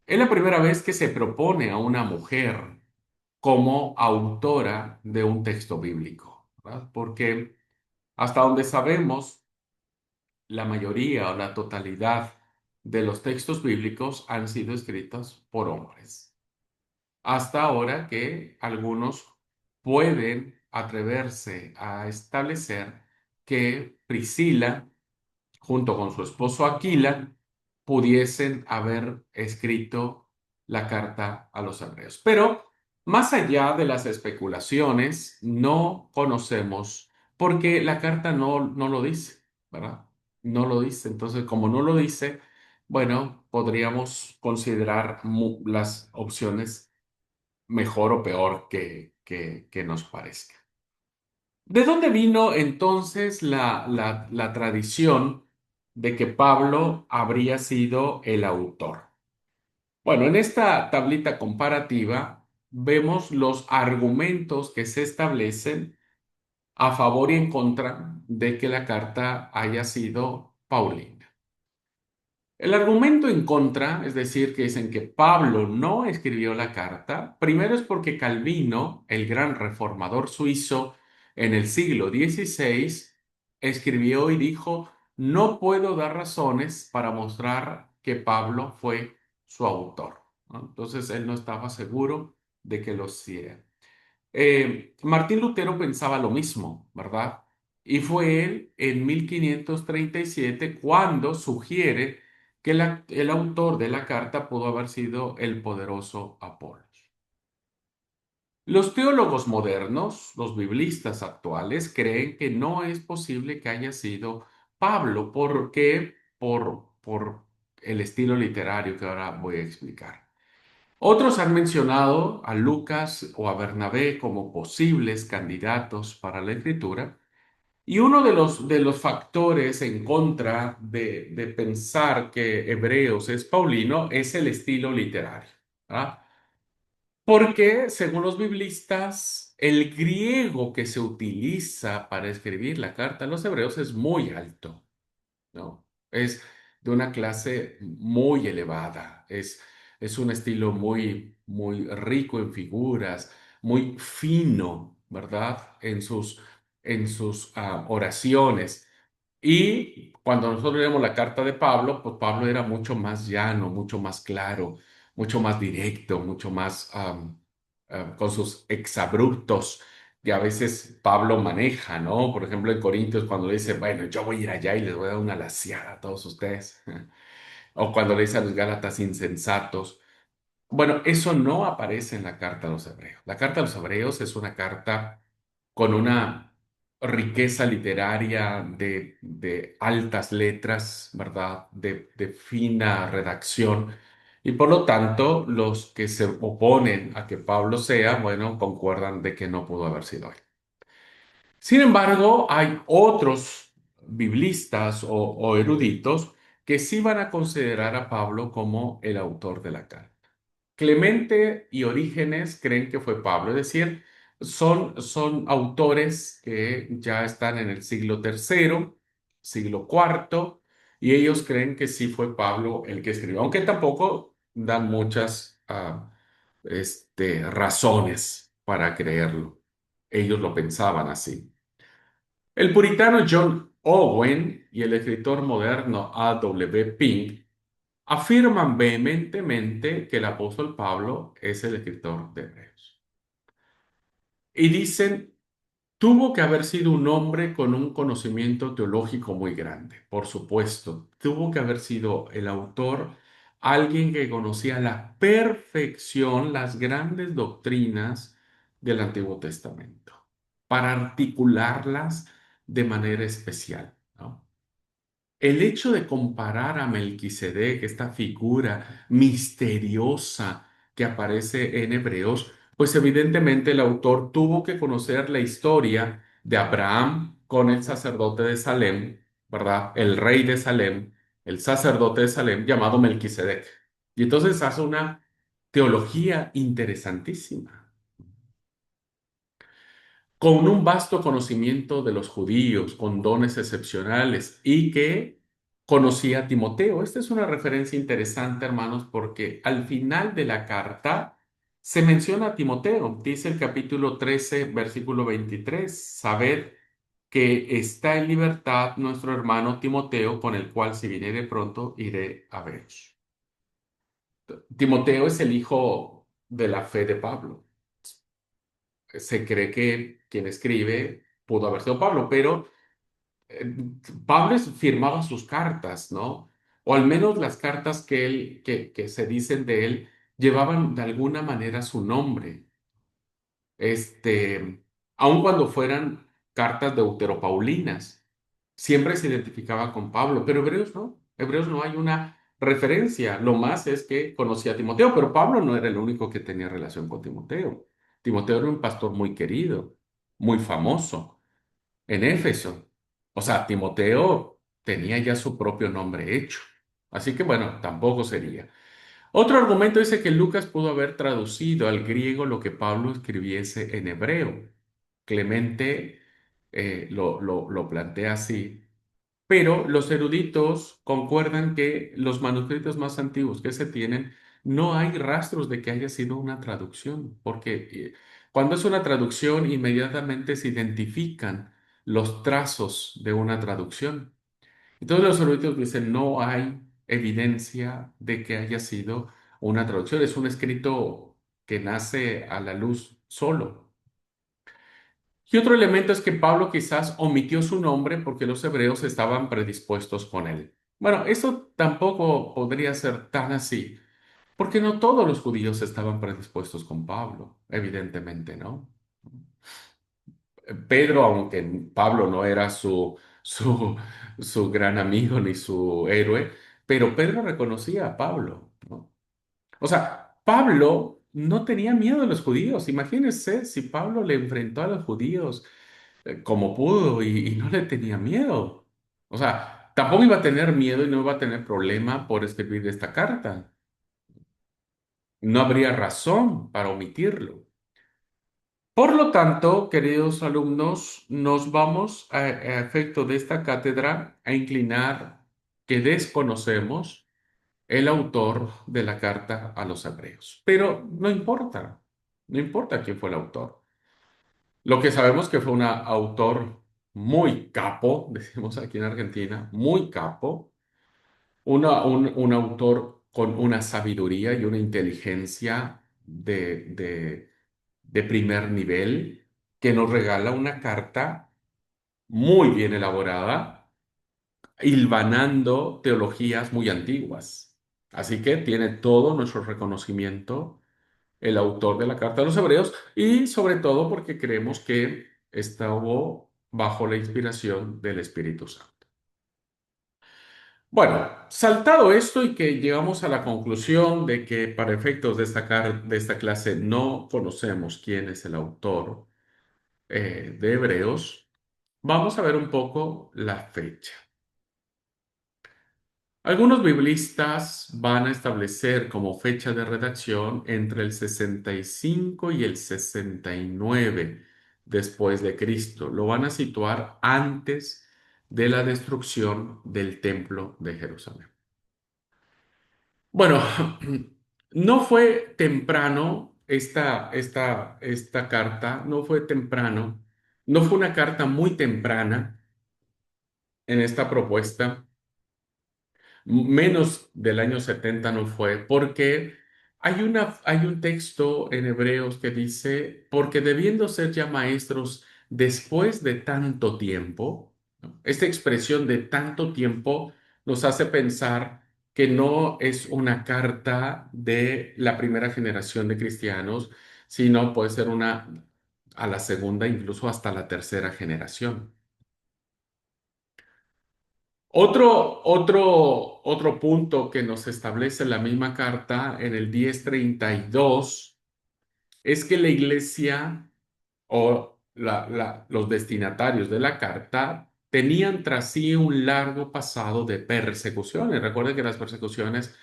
Es la primera vez que se propone a una mujer como autora de un texto bíblico, ¿verdad? Porque hasta donde sabemos, la mayoría o la totalidad de los textos bíblicos han sido escritos por hombres. Hasta ahora que algunos pueden atreverse a establecer que Priscila junto con su esposo Aquila, pudiesen haber escrito la carta a los hebreos. Pero más allá de las especulaciones, no conocemos porque la carta no lo dice, ¿verdad? No lo dice. Entonces, como no lo dice, bueno, podríamos considerar las opciones mejor o peor que nos parezca. ¿De dónde vino entonces la tradición de que Pablo habría sido el autor? Bueno, en esta tablita comparativa vemos los argumentos que se establecen a favor y en contra de que la carta haya sido Paulina. El argumento en contra, es decir, que dicen que Pablo no escribió la carta, primero es porque Calvino, el gran reformador suizo en el siglo XVI, escribió y dijo, no puedo dar razones para mostrar que Pablo fue su autor, ¿no? Entonces él no estaba seguro de que lo hiciera. Martín Lutero pensaba lo mismo, ¿verdad? Y fue él en 1537 cuando sugiere que el autor de la carta pudo haber sido el poderoso Apolos. Los teólogos modernos, los biblistas actuales, creen que no es posible que haya sido Pablo. ¿Por qué? Por el estilo literario que ahora voy a explicar. Otros han mencionado a Lucas o a Bernabé como posibles candidatos para la escritura, y uno de los factores en contra de pensar que Hebreos es Paulino es el estilo literario, ¿ah? Porque, según los biblistas, el griego que se utiliza para escribir la carta a los Hebreos es muy alto, ¿no? Es de una clase muy elevada, es un estilo muy rico en figuras, muy fino, ¿verdad? En sus oraciones. Y cuando nosotros leemos la carta de Pablo, pues Pablo era mucho más llano, mucho más claro, mucho más directo, mucho más con sus exabruptos que a veces Pablo maneja, ¿no? Por ejemplo, en Corintios, cuando le dice, bueno, yo voy a ir allá y les voy a dar una laciada a todos ustedes. O cuando le dice a los Gálatas insensatos. Bueno, eso no aparece en la carta a los hebreos. La carta a los hebreos es una carta con una riqueza literaria de altas letras, ¿verdad? De fina redacción. Y por lo tanto, los que se oponen a que Pablo sea, bueno, concuerdan de que no pudo haber sido él. Sin embargo, hay otros biblistas o eruditos que sí van a considerar a Pablo como el autor de la carta. Clemente y Orígenes creen que fue Pablo, es decir, son autores que ya están en el siglo tercero, siglo cuarto, y ellos creen que sí fue Pablo el que escribió, aunque tampoco dan muchas razones para creerlo. Ellos lo pensaban así. El puritano John Owen y el escritor moderno A.W. Pink afirman vehementemente que el apóstol Pablo es el escritor de Hebreos. Y dicen, tuvo que haber sido un hombre con un conocimiento teológico muy grande, por supuesto. Tuvo que haber sido el autor, alguien que conocía a la perfección las grandes doctrinas del Antiguo Testamento, para articularlas de manera especial, ¿no? El hecho de comparar a Melquisedec, esta figura misteriosa que aparece en Hebreos, pues evidentemente el autor tuvo que conocer la historia de Abraham con el sacerdote de Salem, ¿verdad? El rey de Salem, el sacerdote de Salem llamado Melquisedec. Y entonces hace una teología interesantísima con un vasto conocimiento de los judíos, con dones excepcionales y que conocía a Timoteo. Esta es una referencia interesante, hermanos, porque al final de la carta se menciona a Timoteo. Dice el capítulo 13, versículo 23, sabed que está en libertad nuestro hermano Timoteo, con el cual si viniere pronto iré a veros. Timoteo es el hijo de la fe de Pablo. Se cree que quien escribe pudo haber sido Pablo, pero eh, Pablo firmaba sus cartas, ¿no? O al menos las cartas que se dicen de él llevaban de alguna manera su nombre. Aun cuando fueran cartas deuteropaulinas, siempre se identificaba con Pablo, pero Hebreos no. Hebreos no hay una referencia. Lo más es que conocía a Timoteo, pero Pablo no era el único que tenía relación con Timoteo. Timoteo era un pastor muy querido, muy famoso en Éfeso. O sea, Timoteo tenía ya su propio nombre hecho. Así que bueno, tampoco sería. Otro argumento dice que Lucas pudo haber traducido al griego lo que Pablo escribiese en hebreo. Clemente lo plantea así, pero los eruditos concuerdan que los manuscritos más antiguos que se tienen no hay rastros de que haya sido una traducción, porque cuando es una traducción inmediatamente se identifican los trazos de una traducción. Entonces los eruditos dicen no hay evidencia de que haya sido una traducción, es un escrito que nace a la luz solo. Y otro elemento es que Pablo quizás omitió su nombre porque los hebreos estaban predispuestos con él. Bueno, eso tampoco podría ser tan así, porque no todos los judíos estaban predispuestos con Pablo, evidentemente, ¿no? Pedro, aunque Pablo no era su gran amigo ni su héroe, pero Pedro reconocía a Pablo, ¿no? O sea, Pablo no tenía miedo de los judíos. Imagínense si Pablo le enfrentó a los judíos como pudo y no le tenía miedo. O sea, tampoco iba a tener miedo y no iba a tener problema por escribir esta carta. No habría razón para omitirlo. Por lo tanto, queridos alumnos, nos vamos a efecto de esta cátedra a inclinar que desconocemos el autor de la carta a los hebreos. Pero no importa, no importa quién fue el autor. Lo que sabemos que fue un autor muy capo, decimos aquí en Argentina, muy capo, un autor con una sabiduría y una inteligencia de primer nivel, que nos regala una carta muy bien elaborada, hilvanando teologías muy antiguas. Así que tiene todo nuestro reconocimiento el autor de la carta a los hebreos y sobre todo porque creemos que estuvo bajo la inspiración del Espíritu Santo. Bueno, saltado esto y que llegamos a la conclusión de que para efectos de de esta clase no conocemos quién es el autor de Hebreos, Vamos a ver un poco la fecha. Algunos biblistas van a establecer como fecha de redacción entre el 65 y el 69 después de Cristo. Lo van a situar antes de la destrucción del templo de Jerusalén. Bueno, no fue temprano esta carta, no fue temprano, no fue una carta muy temprana en esta propuesta. Menos del año 70 no fue, porque hay un texto en Hebreos que dice, porque debiendo ser ya maestros después de tanto tiempo, ¿no? Esta expresión de tanto tiempo nos hace pensar que no es una carta de la primera generación de cristianos, sino puede ser una a la segunda, incluso hasta la tercera generación. Otro punto que nos establece la misma carta en el 1032 es que la iglesia o los destinatarios de la carta tenían tras sí un largo pasado de persecuciones. Recuerden que las persecuciones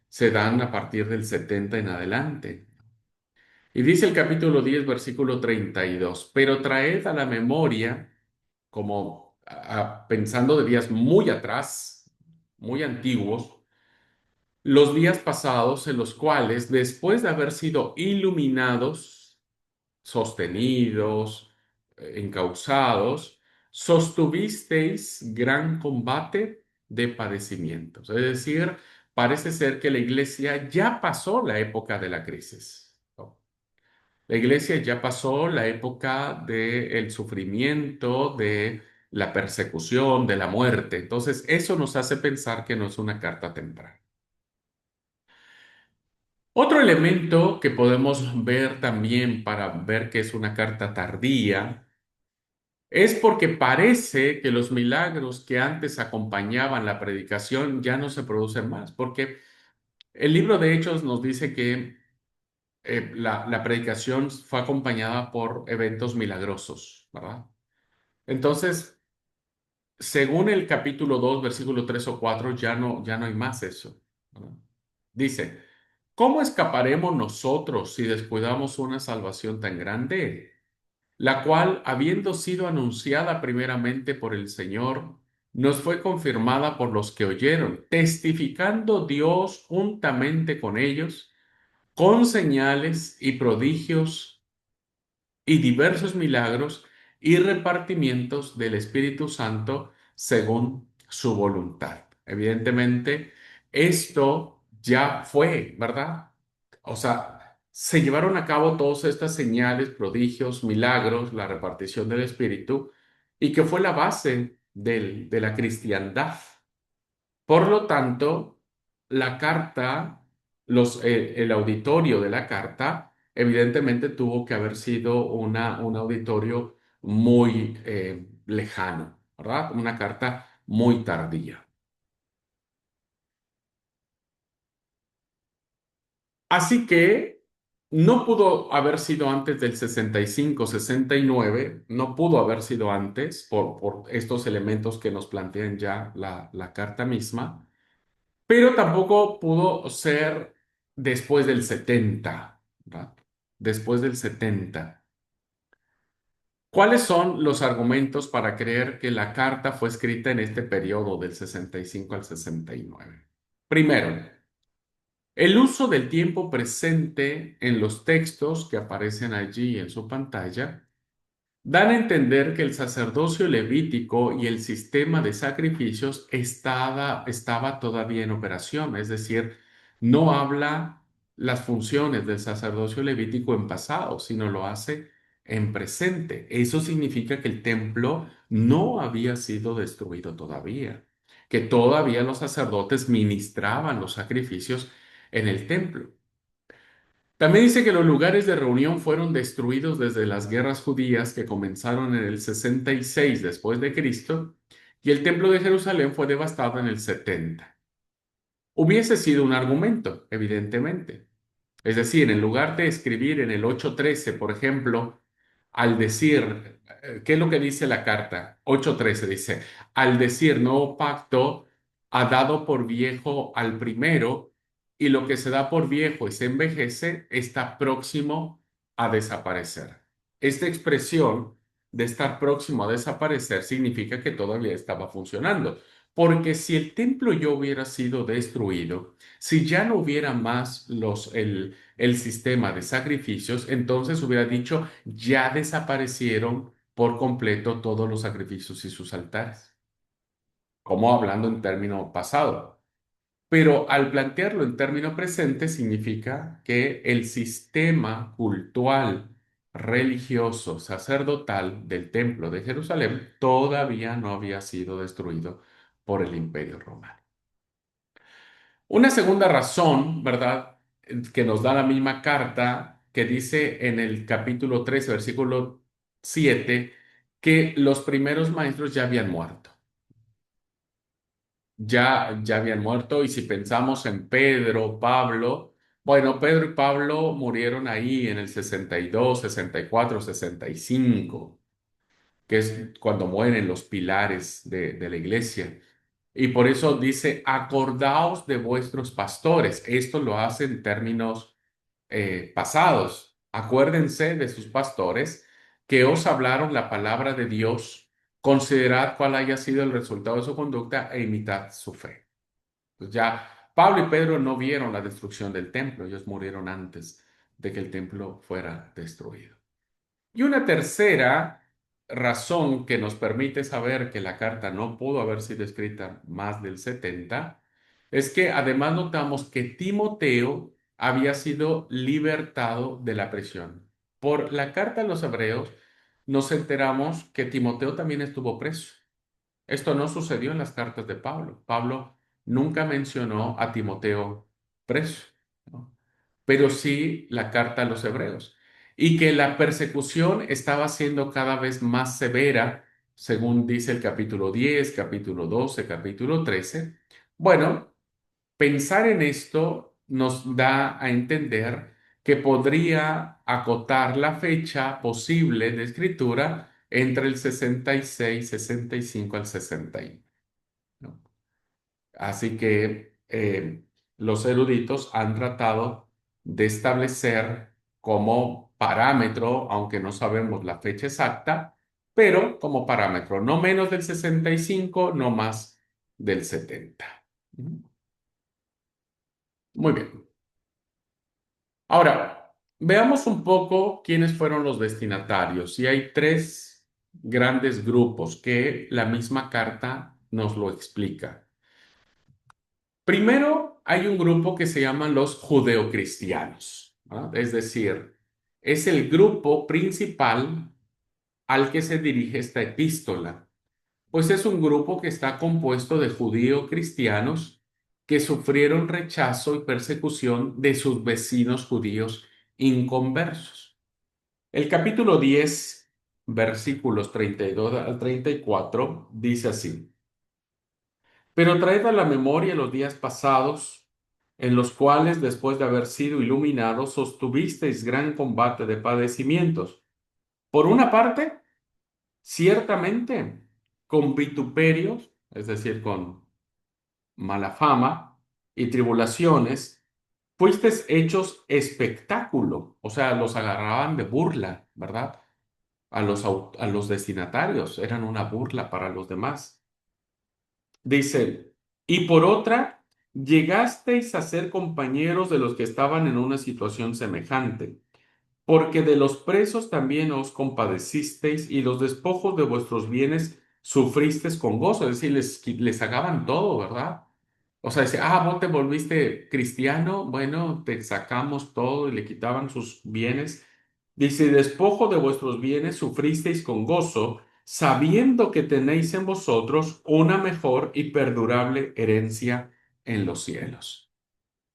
se dan a partir del 70 en adelante. Y dice el capítulo 10 versículo 32, pero traed a la memoria, como pensando de días muy atrás, muy antiguos, los días pasados en los cuales, después de haber sido iluminados, sostenidos, encausados, sostuvisteis gran combate de padecimientos. Es decir, parece ser que la iglesia ya pasó la época de la crisis, ¿no? La iglesia ya pasó la época del sufrimiento, de la persecución, de la muerte. Entonces, eso nos hace pensar que no es una carta temprana. Otro elemento que podemos ver también para ver que es una carta tardía es porque parece que los milagros que antes acompañaban la predicación ya no se producen más, porque el libro de Hechos nos dice que la predicación fue acompañada por eventos milagrosos, ¿verdad? Entonces, según el capítulo 2 versículo 3 o 4 ya no hay más eso, ¿verdad? Dice, ¿cómo escaparemos nosotros si descuidamos una salvación tan grande, la cual, habiendo sido anunciada primeramente por el Señor, nos fue confirmada por los que oyeron, testificando Dios juntamente con ellos, con señales y prodigios y diversos milagros y repartimientos del Espíritu Santo según su voluntad? Evidentemente, esto ya fue, ¿verdad? O sea, se llevaron a cabo todas estas señales, prodigios, milagros, la repartición del Espíritu, y que fue la base de la cristiandad. Por lo tanto, la carta, el auditorio de la carta, evidentemente tuvo que haber sido un auditorio muy lejano, ¿verdad? Una carta muy tardía. Así que no pudo haber sido antes del 65, 69, no pudo haber sido antes por estos elementos que nos plantean ya la carta misma. Pero tampoco pudo ser después del 70, ¿verdad? Después del 70. ¿Cuáles son los argumentos para creer que la carta fue escrita en este periodo del 65 al 69? Primero, el uso del tiempo presente en los textos que aparecen allí en su pantalla dan a entender que el sacerdocio levítico y el sistema de sacrificios estaba todavía en operación, es decir, no habla las funciones del sacerdocio levítico en pasado, sino lo hace en presente. Eso significa que el templo no había sido destruido todavía, que todavía los sacerdotes ministraban los sacrificios en el templo. También dice que los lugares de reunión fueron destruidos desde las guerras judías que comenzaron en el 66 después de Cristo y el templo de Jerusalén fue devastado en el 70. Hubiese sido un argumento, evidentemente. Es decir, en lugar de escribir en el 813, por ejemplo, al decir ¿qué es lo que dice la carta? 8:13 dice, al decir nuevo pacto, ha dado por viejo al primero, y lo que se da por viejo y se envejece está próximo a desaparecer. Esta expresión de estar próximo a desaparecer significa que todavía estaba funcionando, porque si el templo ya hubiera sido destruido, si ya no hubiera más el sistema de sacrificios, entonces hubiera dicho, ya desaparecieron por completo todos los sacrificios y sus altares, como hablando en término pasado. Pero al plantearlo en término presente significa que el sistema cultural, religioso, sacerdotal del Templo de Jerusalén todavía no había sido destruido por el Imperio Romano. Una segunda razón, ¿verdad?, que nos da la misma carta que dice en el capítulo 13, versículo 7, que los primeros maestros ya habían muerto. Ya habían muerto, y si pensamos en Pedro, Pablo, bueno, Pedro y Pablo murieron ahí en el 62, 64, 65, que es cuando mueren los pilares de la iglesia. Y por eso dice, acordaos de vuestros pastores. Esto lo hace en términos pasados. Acuérdense de sus pastores que os hablaron la palabra de Dios. Considerad cuál haya sido el resultado de su conducta e imitad su fe. Pues ya Pablo y Pedro no vieron la destrucción del templo. Ellos murieron antes de que el templo fuera destruido. Y una tercera razón que nos permite saber que la carta no pudo haber sido escrita más del 70 es que además notamos que Timoteo había sido libertado de la prisión. Por la carta a los hebreos nos enteramos que Timoteo también estuvo preso. Esto no sucedió en las cartas de Pablo. Pablo nunca mencionó a Timoteo preso, ¿no? Pero sí la carta a los hebreos. Y que la persecución estaba siendo cada vez más severa, según dice el capítulo 10, capítulo 12, capítulo 13. Bueno, pensar en esto nos da a entender que podría acotar la fecha posible de escritura entre el 66, 65 al 61, ¿no? Así que los eruditos han tratado de establecer como parámetro, aunque no sabemos la fecha exacta, pero como parámetro, no menos del 65, no más del 70. Muy bien. Ahora, veamos un poco quiénes fueron los destinatarios. Y hay tres grandes grupos que la misma carta nos lo explica. Primero, hay un grupo que se llaman los judeocristianos, ¿verdad? Es decir, es el grupo principal al que se dirige esta epístola, pues es un grupo que está compuesto de judío-cristianos que sufrieron rechazo y persecución de sus vecinos judíos inconversos. El capítulo 10, versículos 32 al 34, dice así. Pero traed a la memoria los días pasados, en los cuales, después de haber sido iluminados, sostuvisteis gran combate de padecimientos. Por una parte, ciertamente, con vituperios, es decir, con mala fama y tribulaciones, fuisteis hechos espectáculo, o sea, los agarraban de burla, ¿verdad? A los destinatarios, eran una burla para los demás. Dice, y por otra, llegasteis a ser compañeros de los que estaban en una situación semejante, porque de los presos también os compadecisteis y los despojos de vuestros bienes sufristeis con gozo, es decir, les sacaban todo, ¿verdad? O sea, dice, vos te volviste cristiano, bueno, te sacamos todo y le quitaban sus bienes. Dice, despojo de vuestros bienes sufristeis con gozo, sabiendo que tenéis en vosotros una mejor y perdurable herencia en los cielos.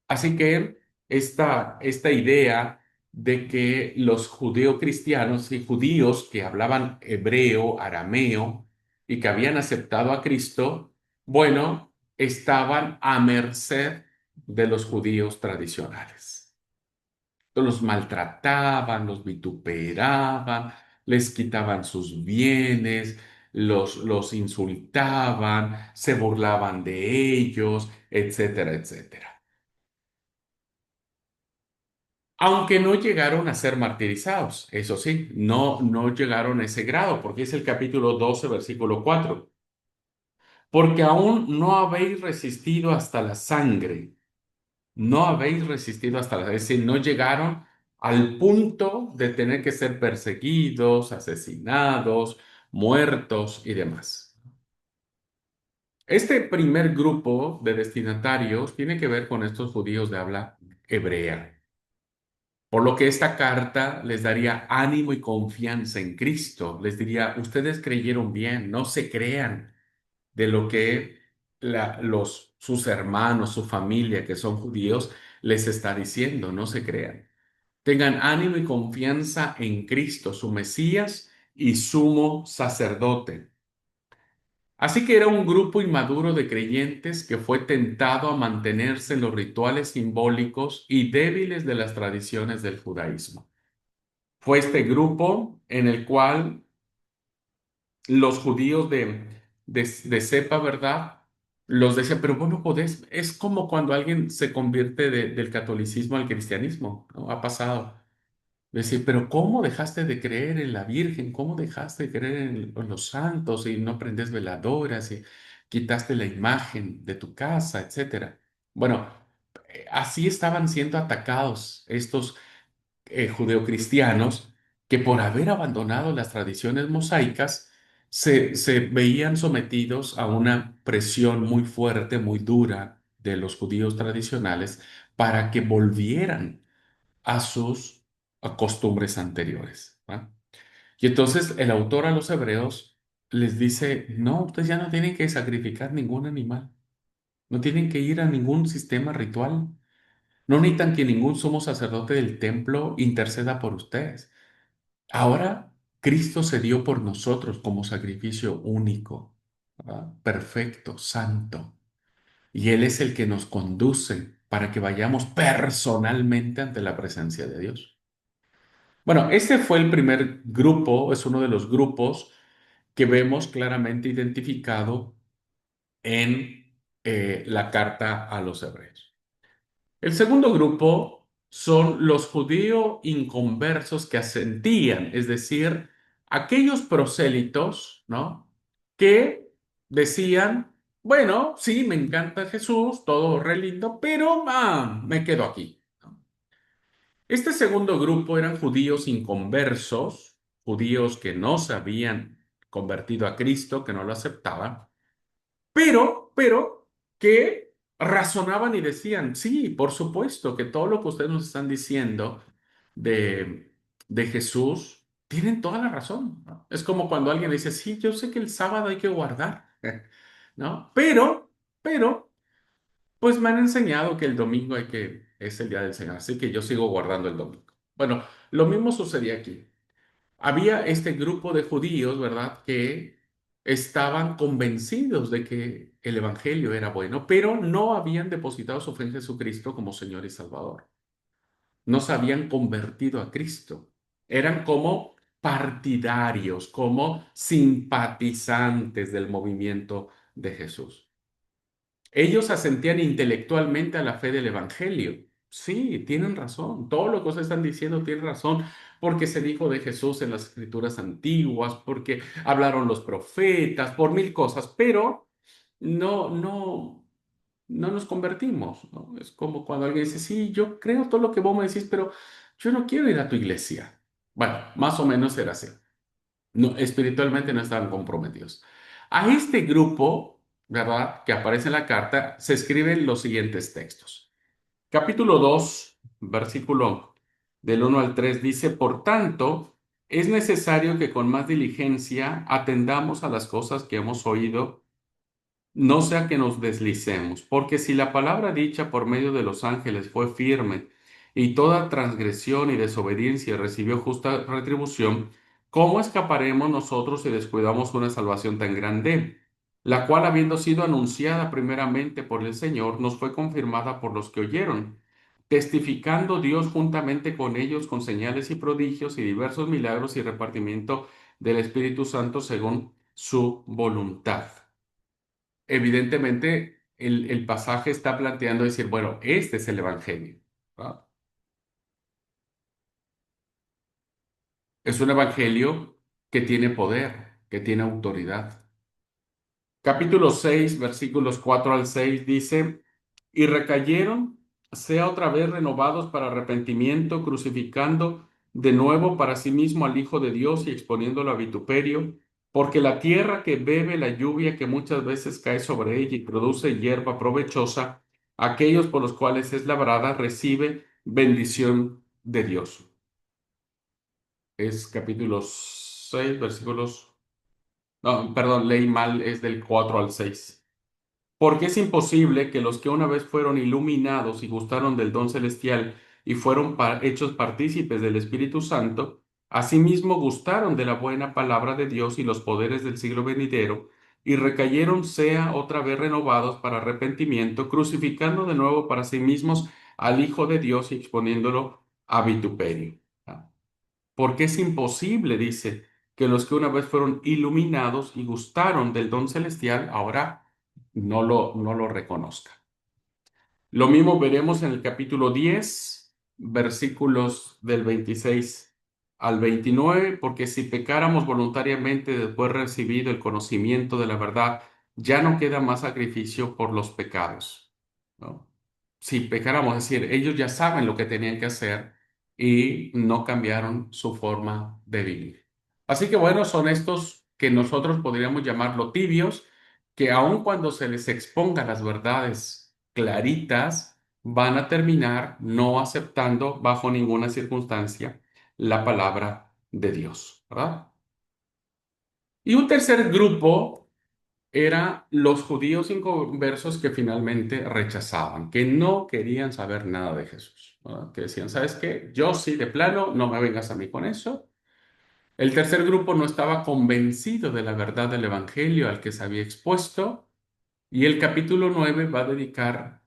Así que esta idea de que los judeocristianos y judíos que hablaban hebreo, arameo y que habían aceptado a Cristo, bueno, estaban a merced de los judíos tradicionales. Los maltrataban, los vituperaban, les quitaban sus bienes, los insultaban, se burlaban de ellos, etcétera, etcétera. Aunque no llegaron a ser martirizados, eso sí, no llegaron a ese grado, porque es el capítulo 12, versículo 4. Porque aún no habéis resistido hasta la sangre, no habéis resistido hasta la sangre, es decir, no llegaron al punto de tener que ser perseguidos, asesinados, muertos y demás. Este primer grupo de destinatarios tiene que ver con estos judíos de habla hebrea. Por lo que esta carta les daría ánimo y confianza en Cristo. Les diría, ustedes creyeron bien, no se crean de lo que sus hermanos, su familia, que son judíos, les está diciendo, no se crean. Tengan ánimo y confianza en Cristo, su Mesías y sumo sacerdote. Así que era un grupo inmaduro de creyentes que fue tentado a mantenerse en los rituales simbólicos y débiles de las tradiciones del judaísmo. Fue este grupo en el cual los judíos de cepa, ¿verdad? Los decían, pero bueno, podés, es como cuando alguien se convierte del catolicismo al cristianismo, ¿no? Ha pasado. Decir, pero ¿cómo dejaste de creer en la Virgen? ¿Cómo dejaste de creer en los santos y no prendes veladoras y quitaste la imagen de tu casa, etcétera? Bueno, así estaban siendo atacados estos judeocristianos que por haber abandonado las tradiciones mosaicas se veían sometidos a una presión muy fuerte, muy dura de los judíos tradicionales para que volvieran a sus costumbres anteriores, ¿va? Y entonces el autor a los hebreos les dice, no, ustedes ya no tienen que sacrificar ningún animal, no tienen que ir a ningún sistema ritual, no necesitan que ningún sumo sacerdote del templo interceda por ustedes. Ahora Cristo se dio por nosotros como sacrificio único, ¿verdad? Perfecto, santo. Y Él es el que nos conduce para que vayamos personalmente ante la presencia de Dios. Bueno, este fue el primer grupo, es uno de los grupos que vemos claramente identificado en la carta a los hebreos. El segundo grupo son los judíos inconversos que asentían, es decir, aquellos prosélitos, ¿no? Que decían, bueno, sí, me encanta Jesús, todo re lindo, pero me quedo aquí, ¿no? Este segundo grupo eran judíos inconversos, judíos que no se habían convertido a Cristo, que no lo aceptaban, pero que razonaban y decían, sí, por supuesto, que todo lo que ustedes nos están diciendo de, de Jesús, tienen toda la razón, ¿no? Es como cuando alguien dice, sí, yo sé que el sábado hay que guardar, ¿no? Pero, pues me han enseñado que el domingo es el día del Señor, así que yo sigo guardando el domingo. Bueno, lo mismo sucedía aquí. Había este grupo de judíos, ¿verdad?, que estaban convencidos de que el Evangelio era bueno, pero no habían depositado su fe en Jesucristo como Señor y Salvador. No se habían convertido a Cristo. Eran como partidarios, como simpatizantes del movimiento de Jesús. Ellos asentían intelectualmente a la fe del Evangelio. Sí, tienen razón. Todo lo que ustedes están diciendo tiene razón, porque se dijo de Jesús en las escrituras antiguas, porque hablaron los profetas, por mil cosas, pero no nos convertimos, ¿no? Es como cuando alguien dice, sí, yo creo todo lo que vos me decís, pero yo no quiero ir a tu iglesia. Bueno, más o menos era así. No, espiritualmente no estaban comprometidos. A este grupo, ¿verdad?, que aparece en la carta, se escriben los siguientes textos. Capítulo 2, versículo del 1 al 3 dice, por tanto, es necesario que con más diligencia atendamos a las cosas que hemos oído, no sea que nos deslicemos, porque si la palabra dicha por medio de los ángeles fue firme y toda transgresión y desobediencia recibió justa retribución, ¿cómo escaparemos nosotros si descuidamos una salvación tan grande, la cual habiendo sido anunciada primeramente por el Señor, nos fue confirmada por los que oyeron? testificando Dios juntamente con ellos con señales y prodigios y diversos milagros y repartimiento del Espíritu Santo según su voluntad. Evidentemente, el pasaje está planteando decir, bueno, este es el Evangelio, ¿verdad? Es un Evangelio que tiene poder, que tiene autoridad. Capítulo 6, versículos 4 al 6 dice, y recayeron, sea otra vez renovados para arrepentimiento, crucificando de nuevo para sí mismo al Hijo de Dios y exponiéndolo a vituperio, porque la tierra que bebe la lluvia que muchas veces cae sobre ella y produce hierba provechosa, aquellos por los cuales es labrada, recibe bendición de Dios. Es capítulo 6 versículos, no, perdón, leí mal, es del 4 al 6. Porque es imposible que los que una vez fueron iluminados y gustaron del don celestial y fueron hechos partícipes del Espíritu Santo, asimismo gustaron de la buena palabra de Dios y los poderes del siglo venidero, y recayeron sea otra vez renovados para arrepentimiento, crucificando de nuevo para sí mismos al Hijo de Dios y exponiéndolo a vituperio. Porque es imposible, dice, que los que una vez fueron iluminados y gustaron del don celestial, ahora no lo reconozcan. Lo mismo veremos en el capítulo 10, versículos del 26 al 29, porque si pecáramos voluntariamente después recibido el conocimiento de la verdad, ya no queda más sacrificio por los pecados, ¿no? Si pecáramos, es decir, ellos ya saben lo que tenían que hacer y no cambiaron su forma de vivir. Así que bueno, son estos que nosotros podríamos llamarlo tibios, que aun cuando se les exponga las verdades claritas, van a terminar no aceptando bajo ninguna circunstancia la palabra de Dios, ¿verdad? Y un tercer grupo era los judíos inconversos que finalmente rechazaban, que no querían saber nada de Jesús, ¿verdad? Que decían, ¿sabes qué? Yo sí, de plano, no me vengas a mí con eso. El tercer grupo no estaba convencido de la verdad del Evangelio al que se había expuesto, y el capítulo 9 va a dedicar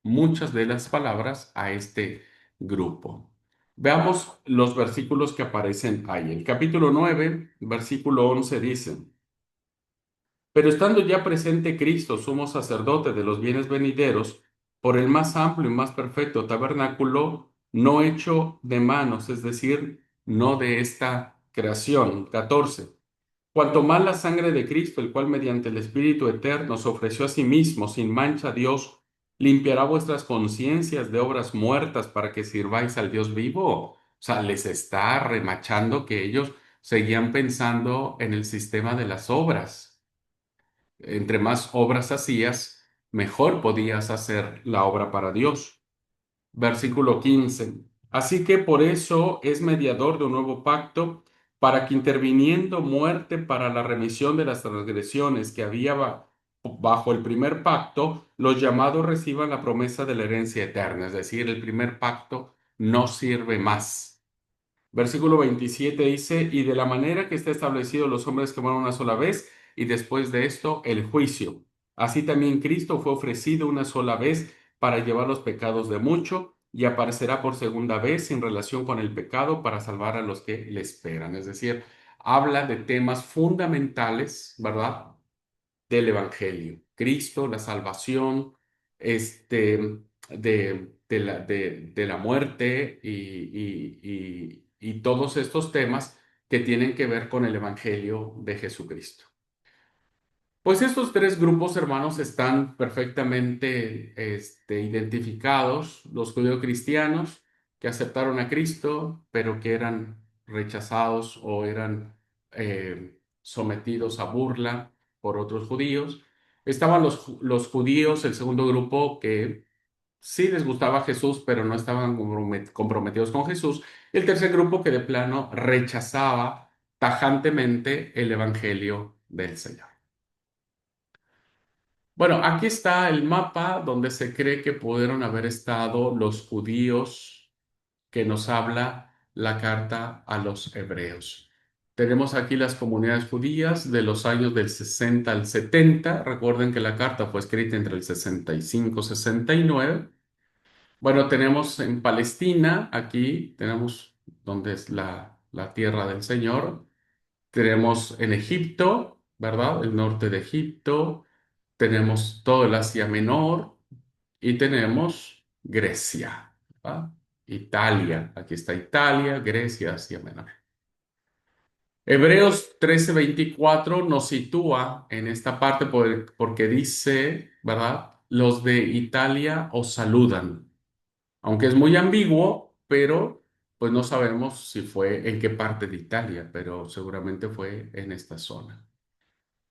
muchas de las palabras a este grupo. Veamos los versículos que aparecen ahí. El capítulo 9, versículo 11 dice, pero estando ya presente Cristo, sumo sacerdote de los bienes venideros, por el más amplio y más perfecto tabernáculo, no hecho de manos, es decir, no de esta creación. 14. Cuanto más la sangre de Cristo, el cual mediante el Espíritu eterno se ofreció a sí mismo sin mancha a Dios, limpiará vuestras conciencias de obras muertas para que sirváis al Dios vivo. O sea, les está remachando que ellos seguían pensando en el sistema de las obras. Entre más obras hacías, mejor podías hacer la obra para Dios. Versículo 15. Así que por eso es mediador de un nuevo pacto, para que interviniendo muerte para la remisión de las transgresiones que había bajo el primer pacto, los llamados reciban la promesa de la herencia eterna. Es decir, el primer pacto no sirve más. Versículo 27 dice, y de la manera que está establecido los hombres que mueren una sola vez, y después de esto el juicio. Así también Cristo fue ofrecido una sola vez para llevar los pecados de mucho, y aparecerá por segunda vez en relación con el pecado para salvar a los que le esperan. Es decir, habla de temas fundamentales, ¿verdad? Del Evangelio. Cristo, la salvación, de la muerte y todos estos temas que tienen que ver con el Evangelio de Jesucristo. Pues estos tres grupos, hermanos, están perfectamente identificados. Los judeocristianos que aceptaron a Cristo, pero que eran rechazados o eran sometidos a burla por otros judíos. Estaban los judíos, el segundo grupo, que sí les gustaba Jesús, pero no estaban comprometidos con Jesús. Y el tercer grupo que de plano rechazaba tajantemente el Evangelio del Señor. Bueno, aquí está el mapa donde se cree que pudieron haber estado los judíos que nos habla la carta a los hebreos. Tenemos aquí las comunidades judías de los años del 60 al 70. Recuerden que la carta fue escrita entre el 65 y 69. Bueno, tenemos en Palestina, aquí tenemos donde es la tierra del Señor. Tenemos en Egipto, ¿verdad? El norte de Egipto. Tenemos todo el Asia Menor y tenemos Grecia, ¿verdad? Italia. Aquí está Italia, Grecia, Asia Menor. Hebreos 13:24 nos sitúa en esta parte porque dice, ¿verdad? Los de Italia os saludan, aunque es muy ambiguo, pero pues no sabemos si fue en qué parte de Italia, pero seguramente fue en esta zona.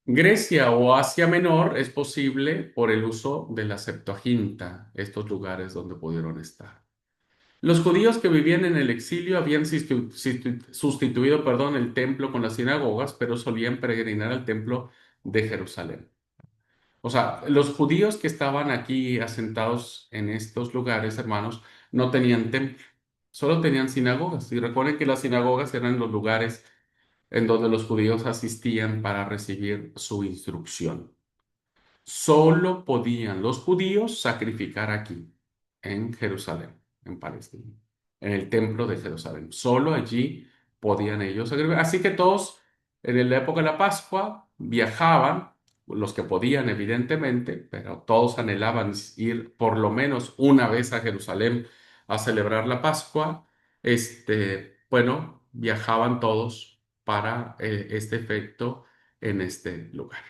Grecia o Asia Menor es posible por el uso de la Septuaginta, estos lugares donde pudieron estar. Los judíos que vivían en el exilio habían sustituido, perdón, el templo con las sinagogas, pero solían peregrinar al templo de Jerusalén. O sea, los judíos que estaban aquí asentados en estos lugares, hermanos, no tenían templo, solo tenían sinagogas. Y recuerden que las sinagogas eran los lugares en donde los judíos asistían para recibir su instrucción. Solo podían los judíos sacrificar aquí, en Jerusalén, en Palestina, en el templo de Jerusalén. Solo allí podían ellos sacrificar. Así que todos, en la época de la Pascua, viajaban, los que podían, evidentemente, pero todos anhelaban ir por lo menos una vez a Jerusalén a celebrar la Pascua. Bueno, viajaban todos para este efecto en este lugar.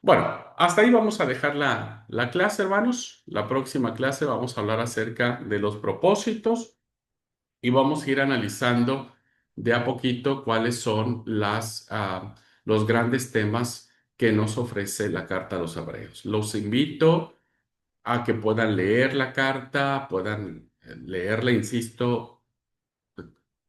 Bueno, hasta ahí vamos a dejar la clase, hermanos. La próxima clase vamos a hablar acerca de los propósitos y vamos a ir analizando de a poquito cuáles son los grandes temas que nos ofrece la carta a los hebreos. Los invito a que puedan leer la carta, puedan leerla, insisto,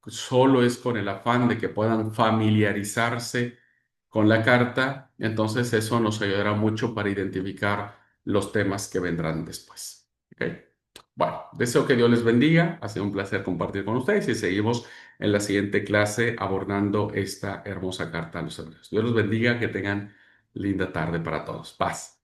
solo es con el afán de que puedan familiarizarse con la carta, entonces eso nos ayudará mucho para identificar los temas que vendrán después. ¿Ok? Bueno, deseo que Dios les bendiga, ha sido un placer compartir con ustedes y seguimos en la siguiente clase abordando esta hermosa carta a los hebreos. Dios los bendiga, que tengan linda tarde para todos. Paz.